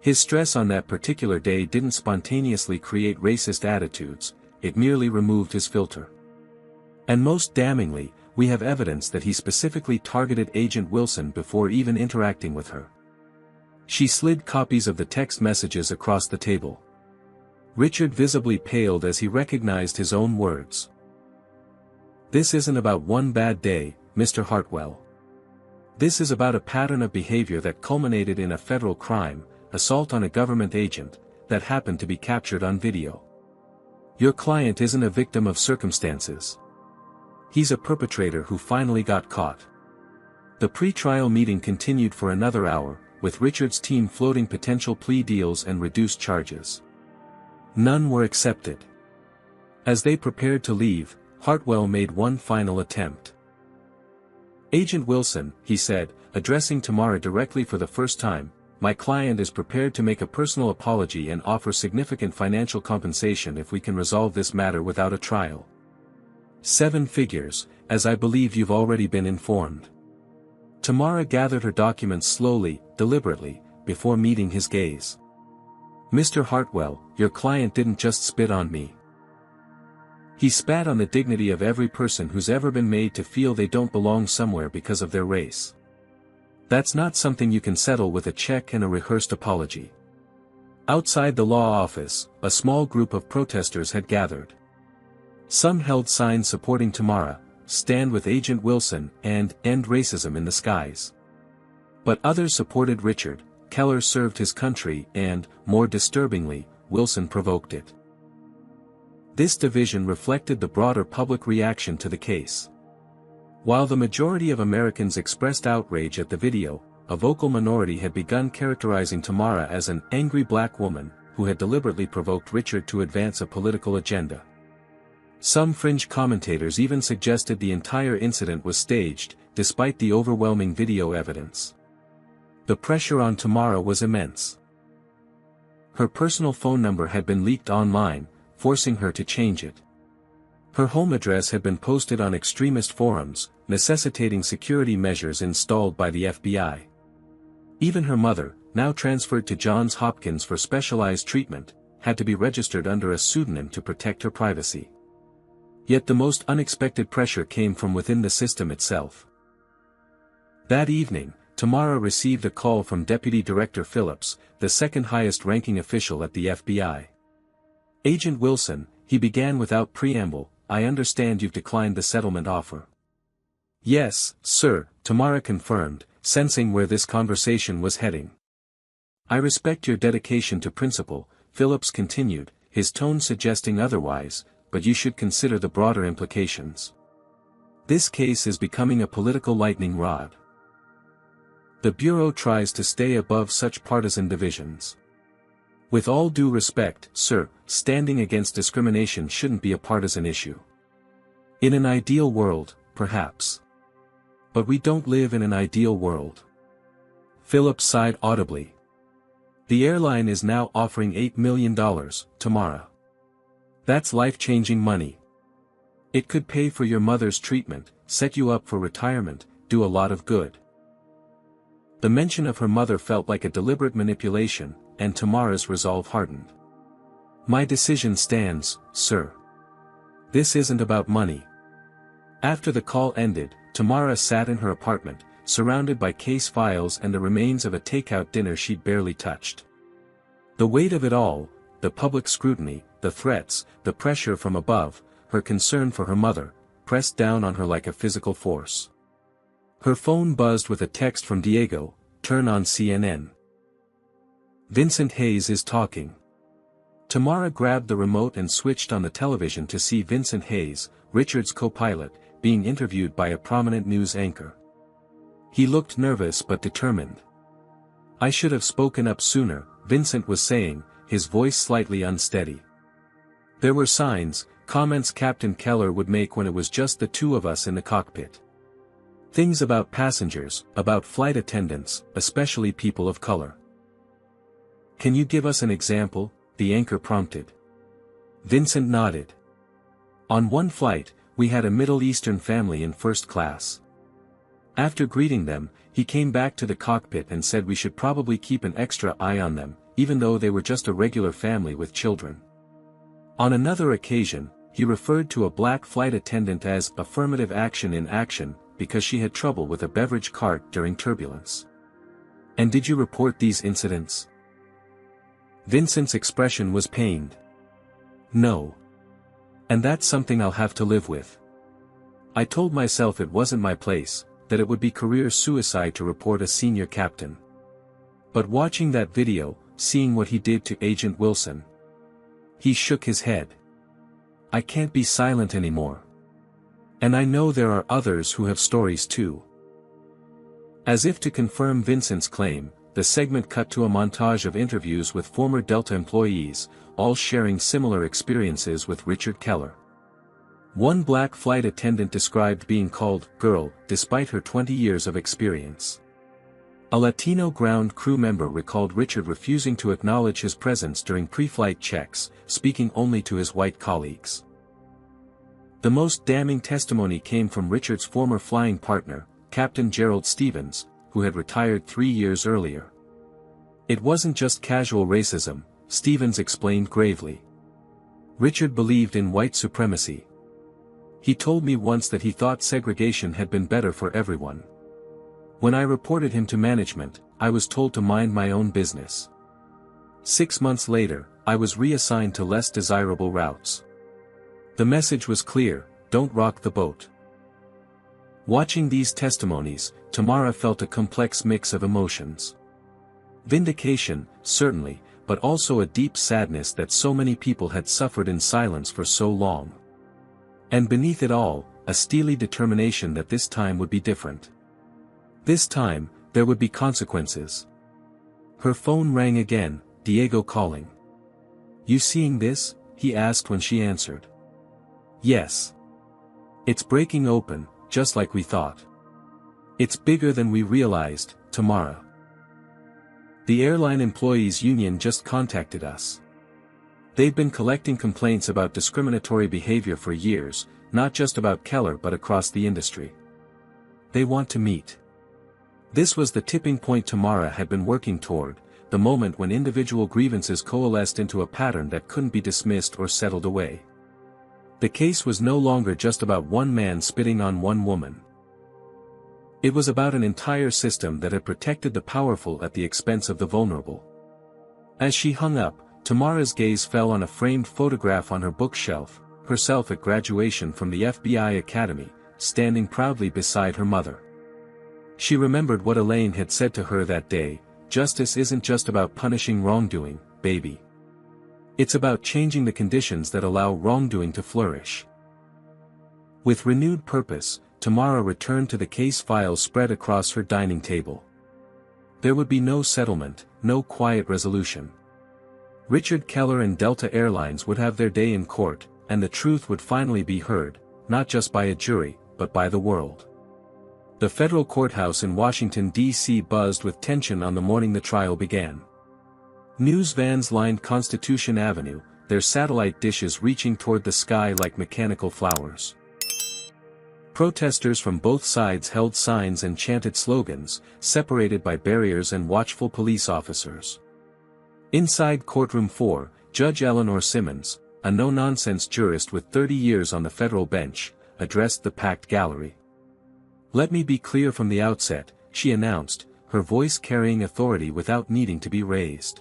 His stress on that particular day didn't spontaneously create racist attitudes, it merely removed his filter. And most damningly, we have evidence that he specifically targeted Agent Wilson before even interacting with her." She slid copies of the text messages across the table. Richard visibly paled as he recognized his own words. "This isn't about one bad day, Mr. Hartwell. This is about a pattern of behavior that culminated in a federal crime, assault on a government agent, that happened to be captured on video. Your client isn't a victim of circumstances. He's a perpetrator who finally got caught." The pre-trial meeting continued for another hour, with Richard's team floating potential plea deals and reduced charges. None were accepted. As they prepared to leave, Hartwell made one final attempt. "Agent Wilson," he said, addressing Tamara directly for the first time, "my client is prepared to make a personal apology and offer significant financial compensation if we can resolve this matter without a trial. 7 figures, as I believe you've already been informed." Tamara gathered her documents slowly, deliberately, before meeting his gaze. "Mr. Hartwell, your client didn't just spit on me. He spat on the dignity of every person who's ever been made to feel they don't belong somewhere because of their race. That's not something you can settle with a check and a rehearsed apology." Outside the law office, a small group of protesters had gathered. Some held signs supporting Tamara, "Stand with Agent Wilson," and "End Racism in the Skies." But others supported Richard, Keller served his country, and, more disturbingly, Wilson provoked it. This division reflected the broader public reaction to the case. While the majority of Americans expressed outrage at the video, a vocal minority had begun characterizing Tamara as an angry black woman, who had deliberately provoked Richard to advance a political agenda. Some fringe commentators even suggested the entire incident was staged, despite the overwhelming video evidence. The pressure on Tamara was immense. Her personal phone number had been leaked online, forcing her to change it. Her home address had been posted on extremist forums, necessitating security measures installed by the FBI. Even her mother, now transferred to Johns Hopkins for specialized treatment, had to be registered under a pseudonym to protect her privacy. Yet the most unexpected pressure came from within the system itself. That evening, Tamara received a call from Deputy Director Phillips, the second highest-ranking official at the FBI. "Agent Wilson," he began without preamble, "I understand you've declined the settlement offer." "Yes, sir," Tamara confirmed, sensing where this conversation was heading. "I respect your dedication to principle," Phillips continued, his tone suggesting otherwise, but you should consider the broader implications. This case is becoming a political lightning rod. The Bureau tries to stay above such partisan divisions. With all due respect, sir, standing against discrimination shouldn't be a partisan issue. In an ideal world, perhaps. But we don't live in an ideal world. Philip sighed audibly. The airline is now offering $8 million, tomorrow. That's life-changing money. It could pay for your mother's treatment, set you up for retirement, do a lot of good. The mention of her mother felt like a deliberate manipulation, and Tamara's resolve hardened. My decision stands, sir. This isn't about money. After the call ended, Tamara sat in her apartment, surrounded by case files and the remains of a takeout dinner she'd barely touched. The weight of it all, the public scrutiny, the threats, the pressure from above, her concern for her mother, pressed down on her like a physical force. Her phone buzzed with a text from Diego, "Turn on CNN. Vincent Hayes is talking." Tamara grabbed the remote and switched on the television to see Vincent Hayes, Richard's co-pilot, being interviewed by a prominent news anchor. He looked nervous but determined. "I should have spoken up sooner," Vincent was saying, his voice slightly unsteady. There were signs, comments Captain Keller would make when it was just the two of us in the cockpit. Things about passengers, about flight attendants, especially people of color. "Can you give us an example?" the anchor prompted. Vincent nodded. "On one flight, we had a Middle Eastern family in first class. After greeting them, he came back to the cockpit and said we should probably keep an extra eye on them, even though they were just a regular family with children. On another occasion, he referred to a black flight attendant as affirmative action in action, because she had trouble with a beverage cart during turbulence. And did you report these incidents?" Vincent's expression was pained. "No. And that's something I'll have to live with. I told myself it wasn't my place, that it would be career suicide to report a senior captain. But watching that video, seeing what he did to Agent Wilson..." He shook his head. "I can't be silent anymore. And I know there are others who have stories too." As if to confirm Vincent's claim, the segment cut to a montage of interviews with former Delta employees, all sharing similar experiences with Richard Keller. One black flight attendant described being called "girl" despite her 20 years of experience. A Latino ground crew member recalled Richard refusing to acknowledge his presence during pre-flight checks, speaking only to his white colleagues. The most damning testimony came from Richard's former flying partner, Captain Gerald Stevens, who had retired 3 years earlier. It wasn't just casual racism, Stevens explained gravely. Richard believed in white supremacy. He told me once that he thought segregation had been better for everyone. When I reported him to management, I was told to mind my own business. 6 months later, I was reassigned to less desirable routes. The message was clear: don't rock the boat. Watching these testimonies, Tamara felt a complex mix of emotions. Vindication, certainly, but also a deep sadness that so many people had suffered in silence for so long. And beneath it all, a steely determination that this time would be different. This time, there would be consequences. Her phone rang again, Diego calling. "You seeing this?" he asked when she answered. "Yes. It's breaking open, just like we thought. It's bigger than we realized, Tamara. The airline employees union just contacted us. They've been collecting complaints about discriminatory behavior for years, not just about Keller but across the industry. They want to meet." This was the tipping point Tamara had been working toward, the moment when individual grievances coalesced into a pattern that couldn't be dismissed or settled away. The case was no longer just about one man spitting on one woman. It was about an entire system that had protected the powerful at the expense of the vulnerable. As she hung up, Tamara's gaze fell on a framed photograph on her bookshelf, herself at graduation from the FBI Academy, standing proudly beside her mother. She remembered what Elaine had said to her that day: "Justice isn't just about punishing wrongdoing, baby. It's about changing the conditions that allow wrongdoing to flourish. With renewed purpose, Tamara returned to the case files spread across her dining table. There would be no settlement, no quiet resolution. Richard Keller and Delta Airlines would have their day in court, and the truth would finally be heard, not just by a jury, but by the world. The federal courthouse in Washington, D.C. buzzed with tension on the morning the trial began. News vans lined Constitution Avenue, their satellite dishes reaching toward the sky like mechanical flowers. Protesters from both sides held signs and chanted slogans, separated by barriers and watchful police officers. Inside Courtroom 4, Judge Eleanor Simmons, a no-nonsense jurist with 30 years on the federal bench, addressed the packed gallery. "Let me be clear from the outset," she announced, her voice carrying authority without needing to be raised.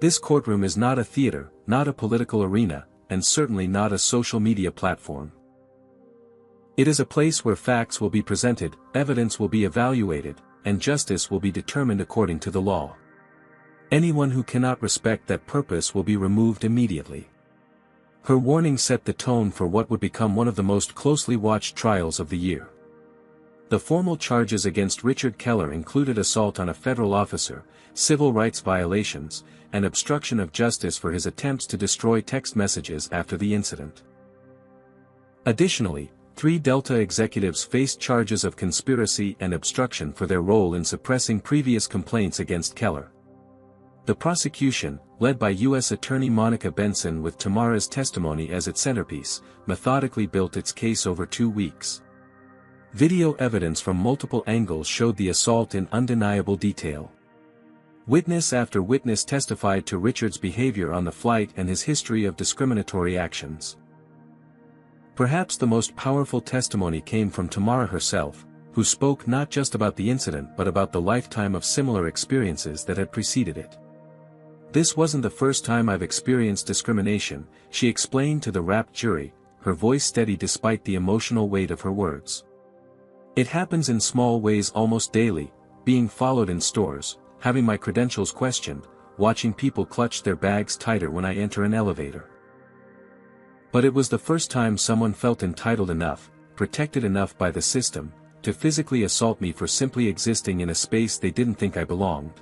"This courtroom is not a theater, not a political arena, and certainly not a social media platform. It is a place where facts will be presented, evidence will be evaluated, and justice will be determined according to the law. Anyone who cannot respect that purpose will be removed immediately." Her warning set the tone for what would become one of the most closely watched trials of the year. The formal charges against Richard Keller included assault on a federal officer, civil rights violations, and obstruction of justice for his attempts to destroy text messages after the incident. Additionally, 3 Delta executives faced charges of conspiracy and obstruction for their role in suppressing previous complaints against Keller. The prosecution, led by U.S. Attorney Monica Benson with Tamara's testimony as its centerpiece, methodically built its case over 2 weeks. Video evidence from multiple angles showed the assault in undeniable detail. Witness after witness testified to Richard's behavior on the flight and his history of discriminatory actions. Perhaps the most powerful testimony came from Tamara herself, who spoke not just about the incident but about the lifetime of similar experiences that had preceded it. "This wasn't the first time I've experienced discrimination," she explained to the rapt jury, her voice steady despite the emotional weight of her words. "It happens in small ways almost daily, being followed in stores, having my credentials questioned, watching people clutch their bags tighter when I enter an elevator. But it was the first time someone felt entitled enough, protected enough by the system, to physically assault me for simply existing in a space they didn't think I belonged."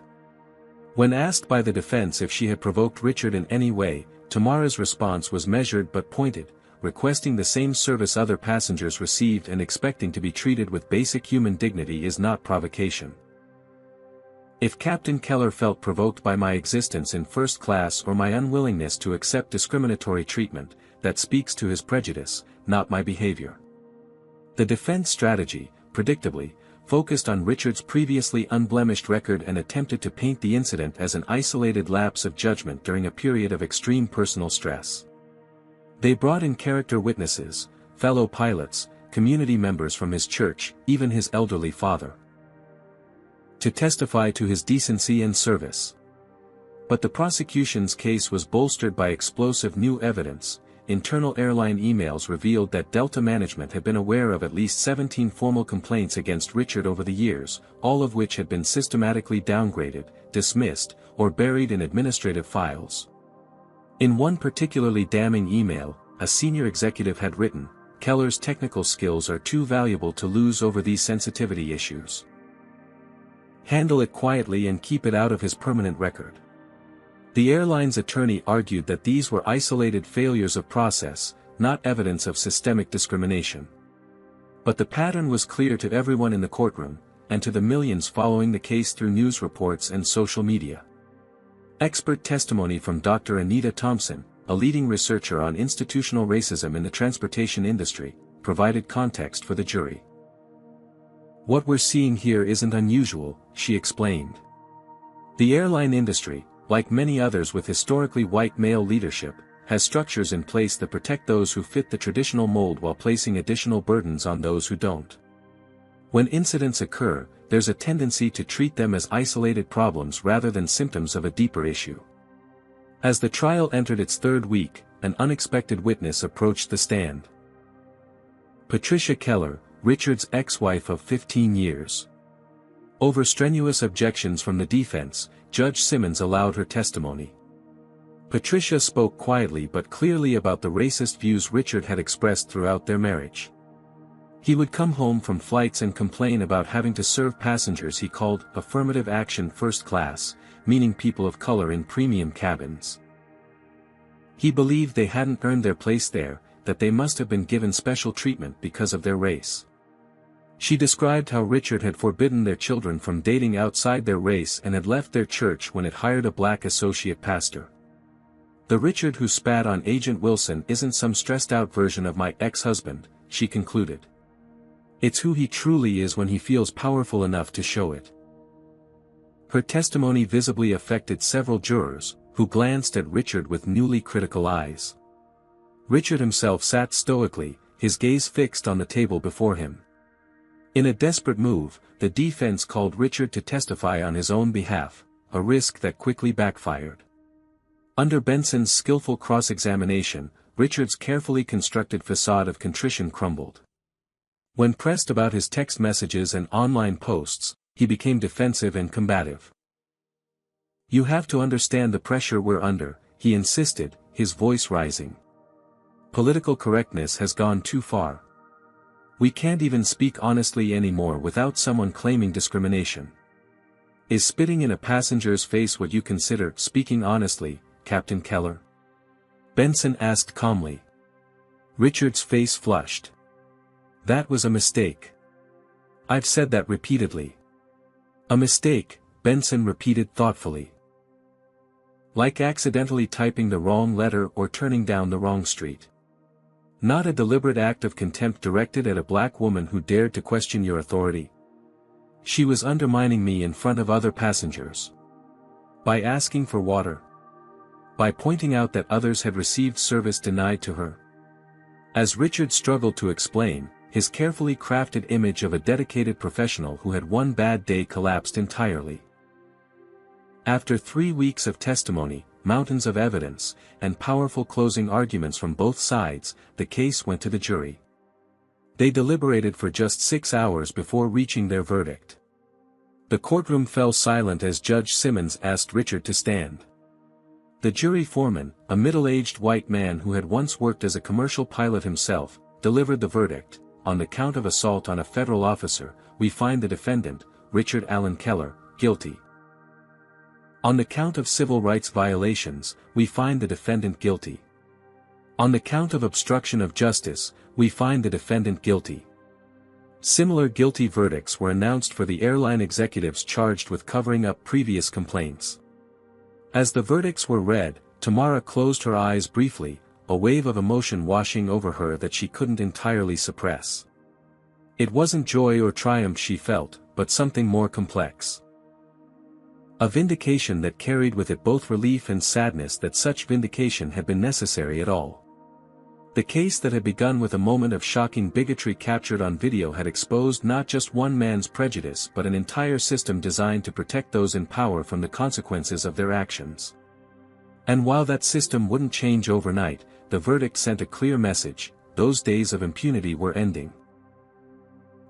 When asked by the defense if she had provoked Richard in any way, Tamara's response was measured but pointed, requesting the same service other passengers received and expecting to be treated with basic human dignity is not provocation. "If Captain Keller felt provoked by my existence in first class or my unwillingness to accept discriminatory treatment, that speaks to his prejudice, not my behavior." The defense strategy, predictably, focused on Richard's previously unblemished record and attempted to paint the incident as an isolated lapse of judgment during a period of extreme personal stress. They brought in character witnesses, fellow pilots, community members from his church, even his elderly father, to testify to his decency and service. But the prosecution's case was bolstered by explosive new evidence. Internal airline emails revealed that Delta management had been aware of at least 17 formal complaints against Richard over the years, all of which had been systematically downgraded, dismissed, or buried in administrative files. In one particularly damning email, a senior executive had written, "Keller's technical skills are too valuable to lose over these sensitivity issues. Handle it quietly and keep it out of his permanent record." The airline's attorney argued that these were isolated failures of process, not evidence of systemic discrimination. But the pattern was clear to everyone in the courtroom, and to the millions following the case through news reports and social media. Expert testimony from Dr. Anita Thompson, a leading researcher on institutional racism in the transportation industry, provided context for the jury. "What we're seeing here isn't unusual," she explained. "The airline industry, like many others with historically white male leadership, has structures in place that protect those who fit the traditional mold while placing additional burdens on those who don't. When incidents occur, there's a tendency to treat them as isolated problems rather than symptoms of a deeper issue." As the trial entered its 3rd week, an unexpected witness approached the stand. Patricia Keller, Richard's ex-wife of 15 years. Over strenuous objections from the defense, Judge Simmons allowed her testimony. Patricia spoke quietly but clearly about the racist views Richard had expressed throughout their marriage. He would come home from flights and complain about having to serve passengers he called affirmative action first class, meaning people of color in premium cabins. He believed they hadn't earned their place there, that they must have been given special treatment because of their race. She described how Richard had forbidden their children from dating outside their race and had left their church when it hired a black associate pastor. "The Richard who spat on Agent Wilson isn't some stressed-out version of my ex-husband," she concluded. "It's who he truly is when he feels powerful enough to show it." Her testimony visibly affected several jurors, who glanced at Richard with newly critical eyes. Richard himself sat stoically, his gaze fixed on the table before him. In a desperate move, the defense called Richard to testify on his own behalf, a risk that quickly backfired. Under Benson's skillful cross-examination, Richard's carefully constructed facade of contrition crumbled. When pressed about his text messages and online posts, he became defensive and combative. "You have to understand the pressure we're under," he insisted, his voice rising. "Political correctness has gone too far. We can't even speak honestly anymore without someone claiming discrimination. Is spitting in a passenger's face what you consider speaking honestly, Captain Keller?" Benson asked calmly. Richard's face flushed. "That was a mistake. I've said that repeatedly." "A mistake," Benson repeated thoughtfully. "Like accidentally typing the wrong letter or turning down the wrong street. Not a deliberate act of contempt directed at a black woman who dared to question your authority. She was undermining me in front of other passengers. By asking for water. By pointing out that others had received service denied to her." As Richard struggled to explain, his carefully crafted image of a dedicated professional who had one bad day collapsed entirely. After 3 weeks of testimony, mountains of evidence, and powerful closing arguments from both sides, the case went to the jury. They deliberated for just 6 hours before reaching their verdict. The courtroom fell silent as Judge Simmons asked Richard to stand. The jury foreman, a middle-aged white man who had once worked as a commercial pilot himself, delivered the verdict. "On the count of assault on a federal officer, we find the defendant, Richard Allen Keller, guilty. On the count of civil rights violations, we find the defendant guilty. On the count of obstruction of justice, we find the defendant guilty." Similar guilty verdicts were announced for the airline executives charged with covering up previous complaints. As the verdicts were read, Tamara closed her eyes briefly, a wave of emotion washing over her that she couldn't entirely suppress. It wasn't joy or triumph she felt, but something more complex. A vindication that carried with it both relief and sadness that such vindication had been necessary at all. The case that had begun with a moment of shocking bigotry captured on video had exposed not just one man's prejudice but an entire system designed to protect those in power from the consequences of their actions. And while that system wouldn't change overnight, the verdict sent a clear message: those days of impunity were ending.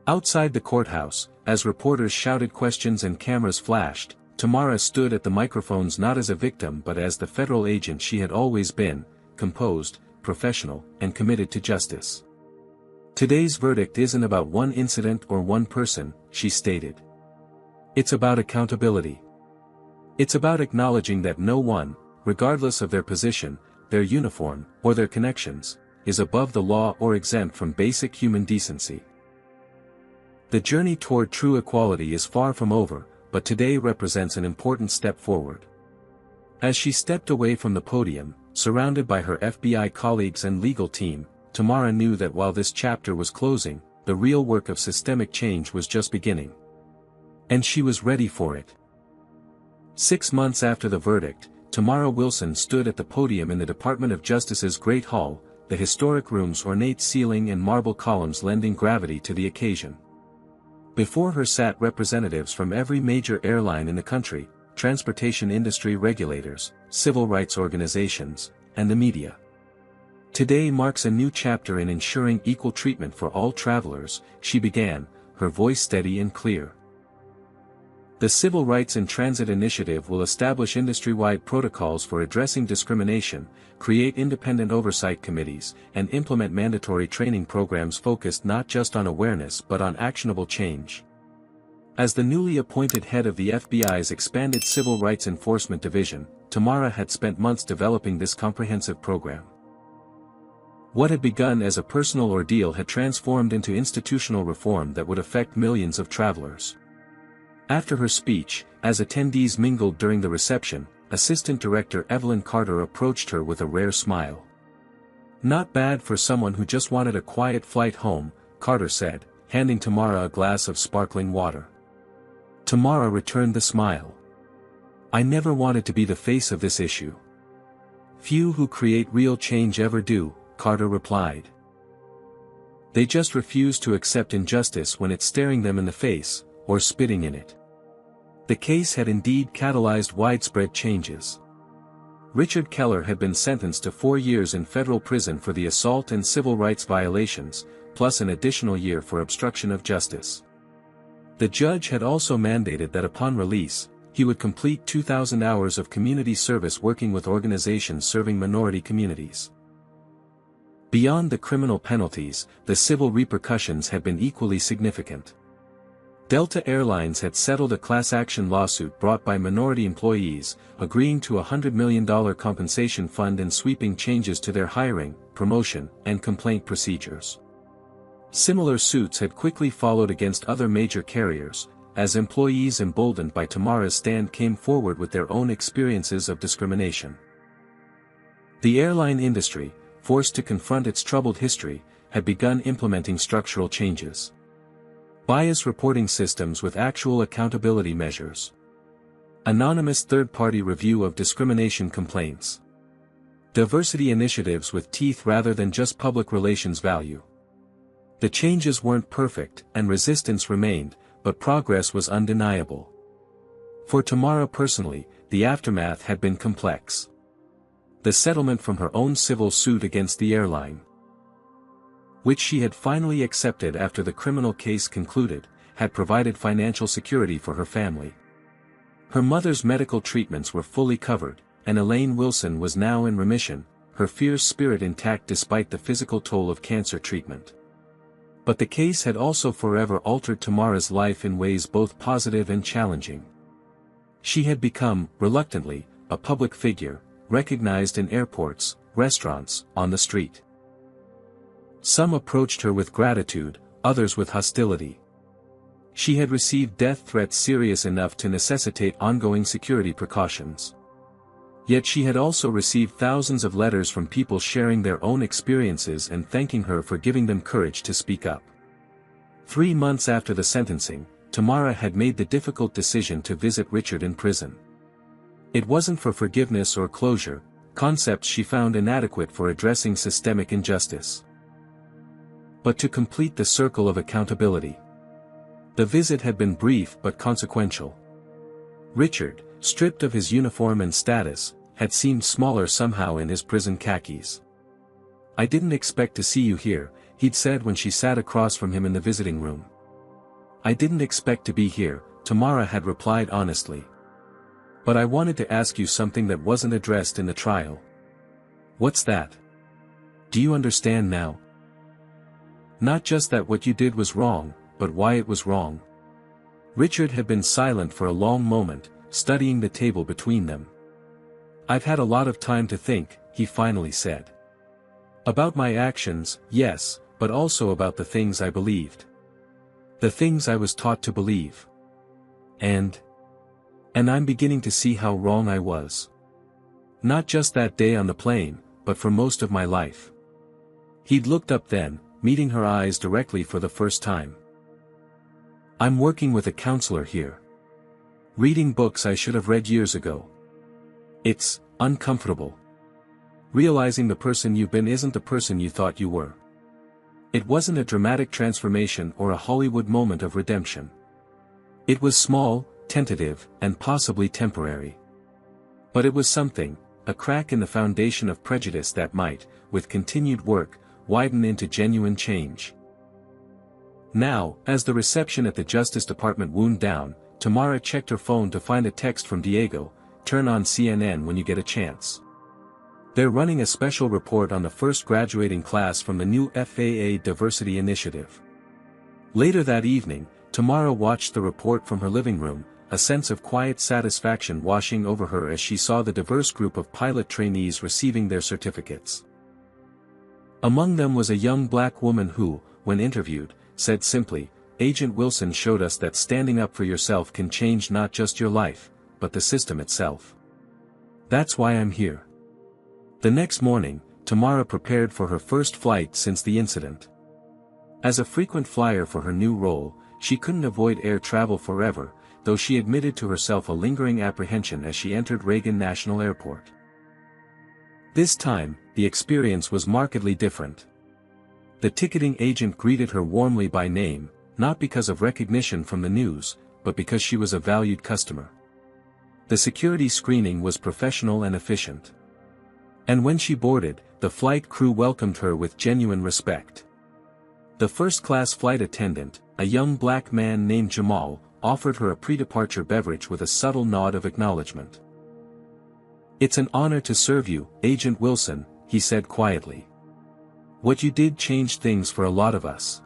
Outside the courthouse, as reporters shouted questions and cameras flashed, Tamara stood at the microphones not as a victim but as the federal agent she had always been, composed, professional, and committed to justice. "Today's verdict isn't about one incident or one person," she stated. "It's about accountability. It's about acknowledging that no one, regardless of their position, their uniform, or their connections, is above the law or exempt from basic human decency. The journey toward true equality is far from over, but today represents an important step forward." As she stepped away from the podium, surrounded by her FBI colleagues and legal team, Tamara knew that while this chapter was closing, the real work of systemic change was just beginning. And she was ready for it. 6 months after the verdict, Tamara Wilson stood at the podium in the Department of Justice's Great Hall, the historic room's ornate ceiling and marble columns lending gravity to the occasion. Before her sat representatives from every major airline in the country, transportation industry regulators, civil rights organizations, and the media. "Today marks a new chapter in ensuring equal treatment for all travelers," she began, her voice steady and clear. The Civil Rights in Transit Initiative will establish industry-wide protocols for addressing discrimination, create independent oversight committees, and implement mandatory training programs focused not just on awareness but on actionable change. As the newly appointed head of the FBI's expanded Civil Rights Enforcement Division, Tamara had spent months developing this comprehensive program. What had begun as a personal ordeal had transformed into institutional reform that would affect millions of travelers. After her speech, as attendees mingled during the reception, Assistant Director Evelyn Carter approached her with a rare smile. "Not bad for someone who just wanted a quiet flight home," Carter said, handing Tamara a glass of sparkling water. Tamara returned the smile. "I never wanted to be the face of this issue." "Few who create real change ever do," Carter replied. "They just refuse to accept injustice when it's staring them in the face, or spitting in it." The case had indeed catalyzed widespread changes. Richard Keller had been sentenced to 4 years in federal prison for the assault and civil rights violations, plus an additional year for obstruction of justice. The judge had also mandated that upon release, he would complete 2,000 hours of community service working with organizations serving minority communities. Beyond the criminal penalties, the civil repercussions had been equally significant. Delta Airlines had settled a class-action lawsuit brought by minority employees, agreeing to a $100 million compensation fund and sweeping changes to their hiring, promotion, and complaint procedures. Similar suits had quickly followed against other major carriers, as employees emboldened by Tamara's stand came forward with their own experiences of discrimination. The airline industry, forced to confront its troubled history, had begun implementing structural changes. Bias reporting systems with actual accountability measures. Anonymous third-party review of discrimination complaints. Diversity initiatives with teeth rather than just public relations value. The changes weren't perfect, and resistance remained, but progress was undeniable. For Tamara personally, the aftermath had been complex. The settlement from her own civil suit against the airline, which she had finally accepted after the criminal case concluded, had provided financial security for her family. Her mother's medical treatments were fully covered, and Elaine Wilson was now in remission, her fierce spirit intact despite the physical toll of cancer treatment. But the case had also forever altered Tamara's life in ways both positive and challenging. She had become, reluctantly, a public figure, recognized in airports, restaurants, on the street. Some approached her with gratitude, others with hostility. She had received death threats serious enough to necessitate ongoing security precautions. Yet she had also received thousands of letters from people sharing their own experiences and thanking her for giving them courage to speak up. 3 months after the sentencing, Tamara had made the difficult decision to visit Richard in prison. It wasn't for forgiveness or closure, concepts she found inadequate for addressing systemic injustice, but to complete the circle of accountability. The visit had been brief but consequential. Richard, stripped of his uniform and status, had seemed smaller somehow in his prison khakis. "I didn't expect to see you here," he'd said when she sat across from him in the visiting room. "I didn't expect to be here," Tamara had replied honestly. "But I wanted to ask you something that wasn't addressed in the trial." "What's that?" "Do you understand now? Not just that what you did was wrong, but why it was wrong." Richard had been silent for a long moment, studying the table between them. "I've had a lot of time to think," he finally said. "About my actions, yes, but also about the things I believed. The things I was taught to believe. And I'm beginning to see how wrong I was. Not just that day on the plane, but for most of my life." He'd looked up then, meeting her eyes directly for the first time. "I'm working with a counselor here. Reading books I should have read years ago. It's uncomfortable. Realizing the person you've been isn't the person you thought you were. It wasn't a dramatic transformation or a Hollywood moment of redemption. It was small, tentative, and possibly temporary. But it was something, a crack in the foundation of prejudice that might, with continued work, widen into genuine change." Now, as the reception at the Justice Department wound down, Tamara checked her phone to find a text from Diego, "Turn on CNN when you get a chance. They're running a special report on the first graduating class from the new FAA Diversity Initiative." Later that evening, Tamara watched the report from her living room, a sense of quiet satisfaction washing over her as she saw the diverse group of pilot trainees receiving their certificates. Among them was a young black woman who, when interviewed, said simply, "Agent Wilson showed us that standing up for yourself can change not just your life, but the system itself. That's why I'm here." The next morning, Tamara prepared for her first flight since the incident. As a frequent flyer for her new role, she couldn't avoid air travel forever, though she admitted to herself a lingering apprehension as she entered Reagan National Airport. This time, the experience was markedly different. The ticketing agent greeted her warmly by name, not because of recognition from the news, but because she was a valued customer. The security screening was professional and efficient. And when she boarded, the flight crew welcomed her with genuine respect. The first-class flight attendant, a young black man named Jamal, offered her a pre-departure beverage with a subtle nod of acknowledgement. "It's an honor to serve you, Agent Wilson," he said quietly. "What you did changed things for a lot of us."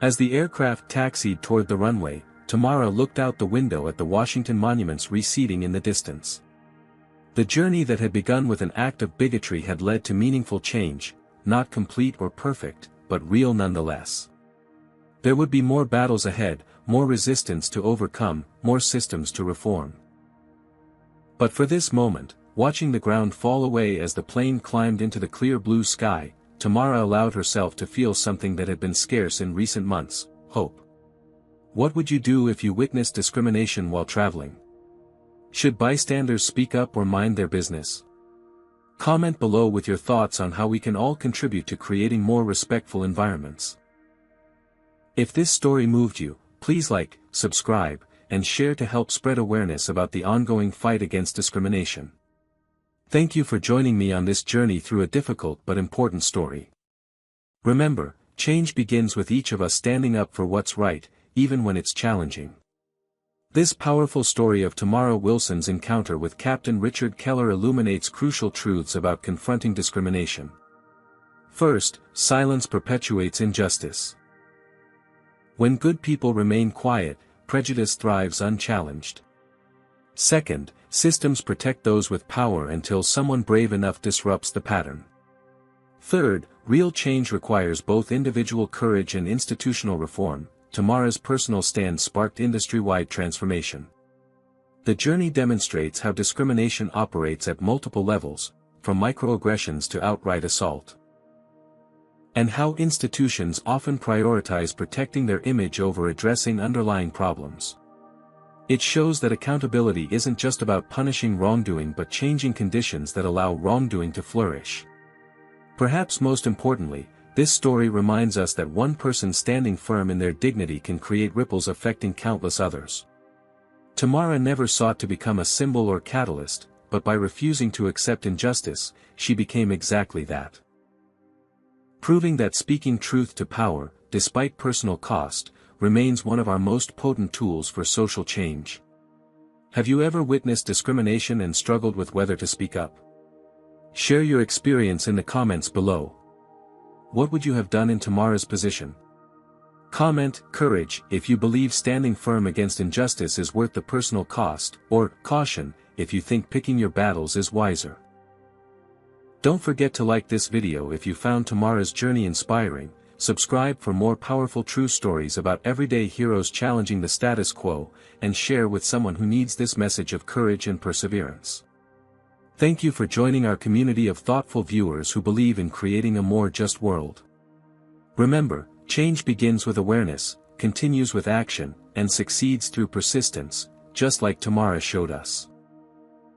As the aircraft taxied toward the runway, Tamara looked out the window at the Washington monuments receding in the distance. The journey that had begun with an act of bigotry had led to meaningful change, not complete or perfect, but real nonetheless. There would be more battles ahead, more resistance to overcome, more systems to reform. But for this moment, watching the ground fall away as the plane climbed into the clear blue sky, Tamara allowed herself to feel something that had been scarce in recent months: hope. What would you do if you witnessed discrimination while traveling? Should bystanders speak up or mind their business? Comment below with your thoughts on how we can all contribute to creating more respectful environments. If this story moved you, please like, subscribe, and share to help spread awareness about the ongoing fight against discrimination. Thank you for joining me on this journey through a difficult but important story. Remember, change begins with each of us standing up for what's right, even when it's challenging. This powerful story of Tamara Wilson's encounter with Captain Richard Keller illuminates crucial truths about confronting discrimination. First, silence perpetuates injustice. When good people remain quiet, prejudice thrives unchallenged. Second, systems protect those with power until someone brave enough disrupts the pattern. Third, real change requires both individual courage and institutional reform. Tamara's personal stand sparked industry-wide transformation. The journey demonstrates how discrimination operates at multiple levels, from microaggressions to outright assault. And how institutions often prioritize protecting their image over addressing underlying problems. It shows that accountability isn't just about punishing wrongdoing but changing conditions that allow wrongdoing to flourish. Perhaps most importantly, this story reminds us that one person standing firm in their dignity can create ripples affecting countless others. Tamara never sought to become a symbol or catalyst, but by refusing to accept injustice, she became exactly that. Proving that speaking truth to power, despite personal cost, remains one of our most potent tools for social change. Have you ever witnessed discrimination and struggled with whether to speak up? Share your experience in the comments below. What would you have done in Tamara's position? Comment, courage, if you believe standing firm against injustice is worth the personal cost, or caution, if you think picking your battles is wiser. Don't forget to like this video if you found Tamara's journey inspiring, subscribe for more powerful true stories about everyday heroes challenging the status quo, and share with someone who needs this message of courage and perseverance. Thank you for joining our community of thoughtful viewers who believe in creating a more just world. Remember, change begins with awareness, continues with action, and succeeds through persistence, just like Tamara showed us.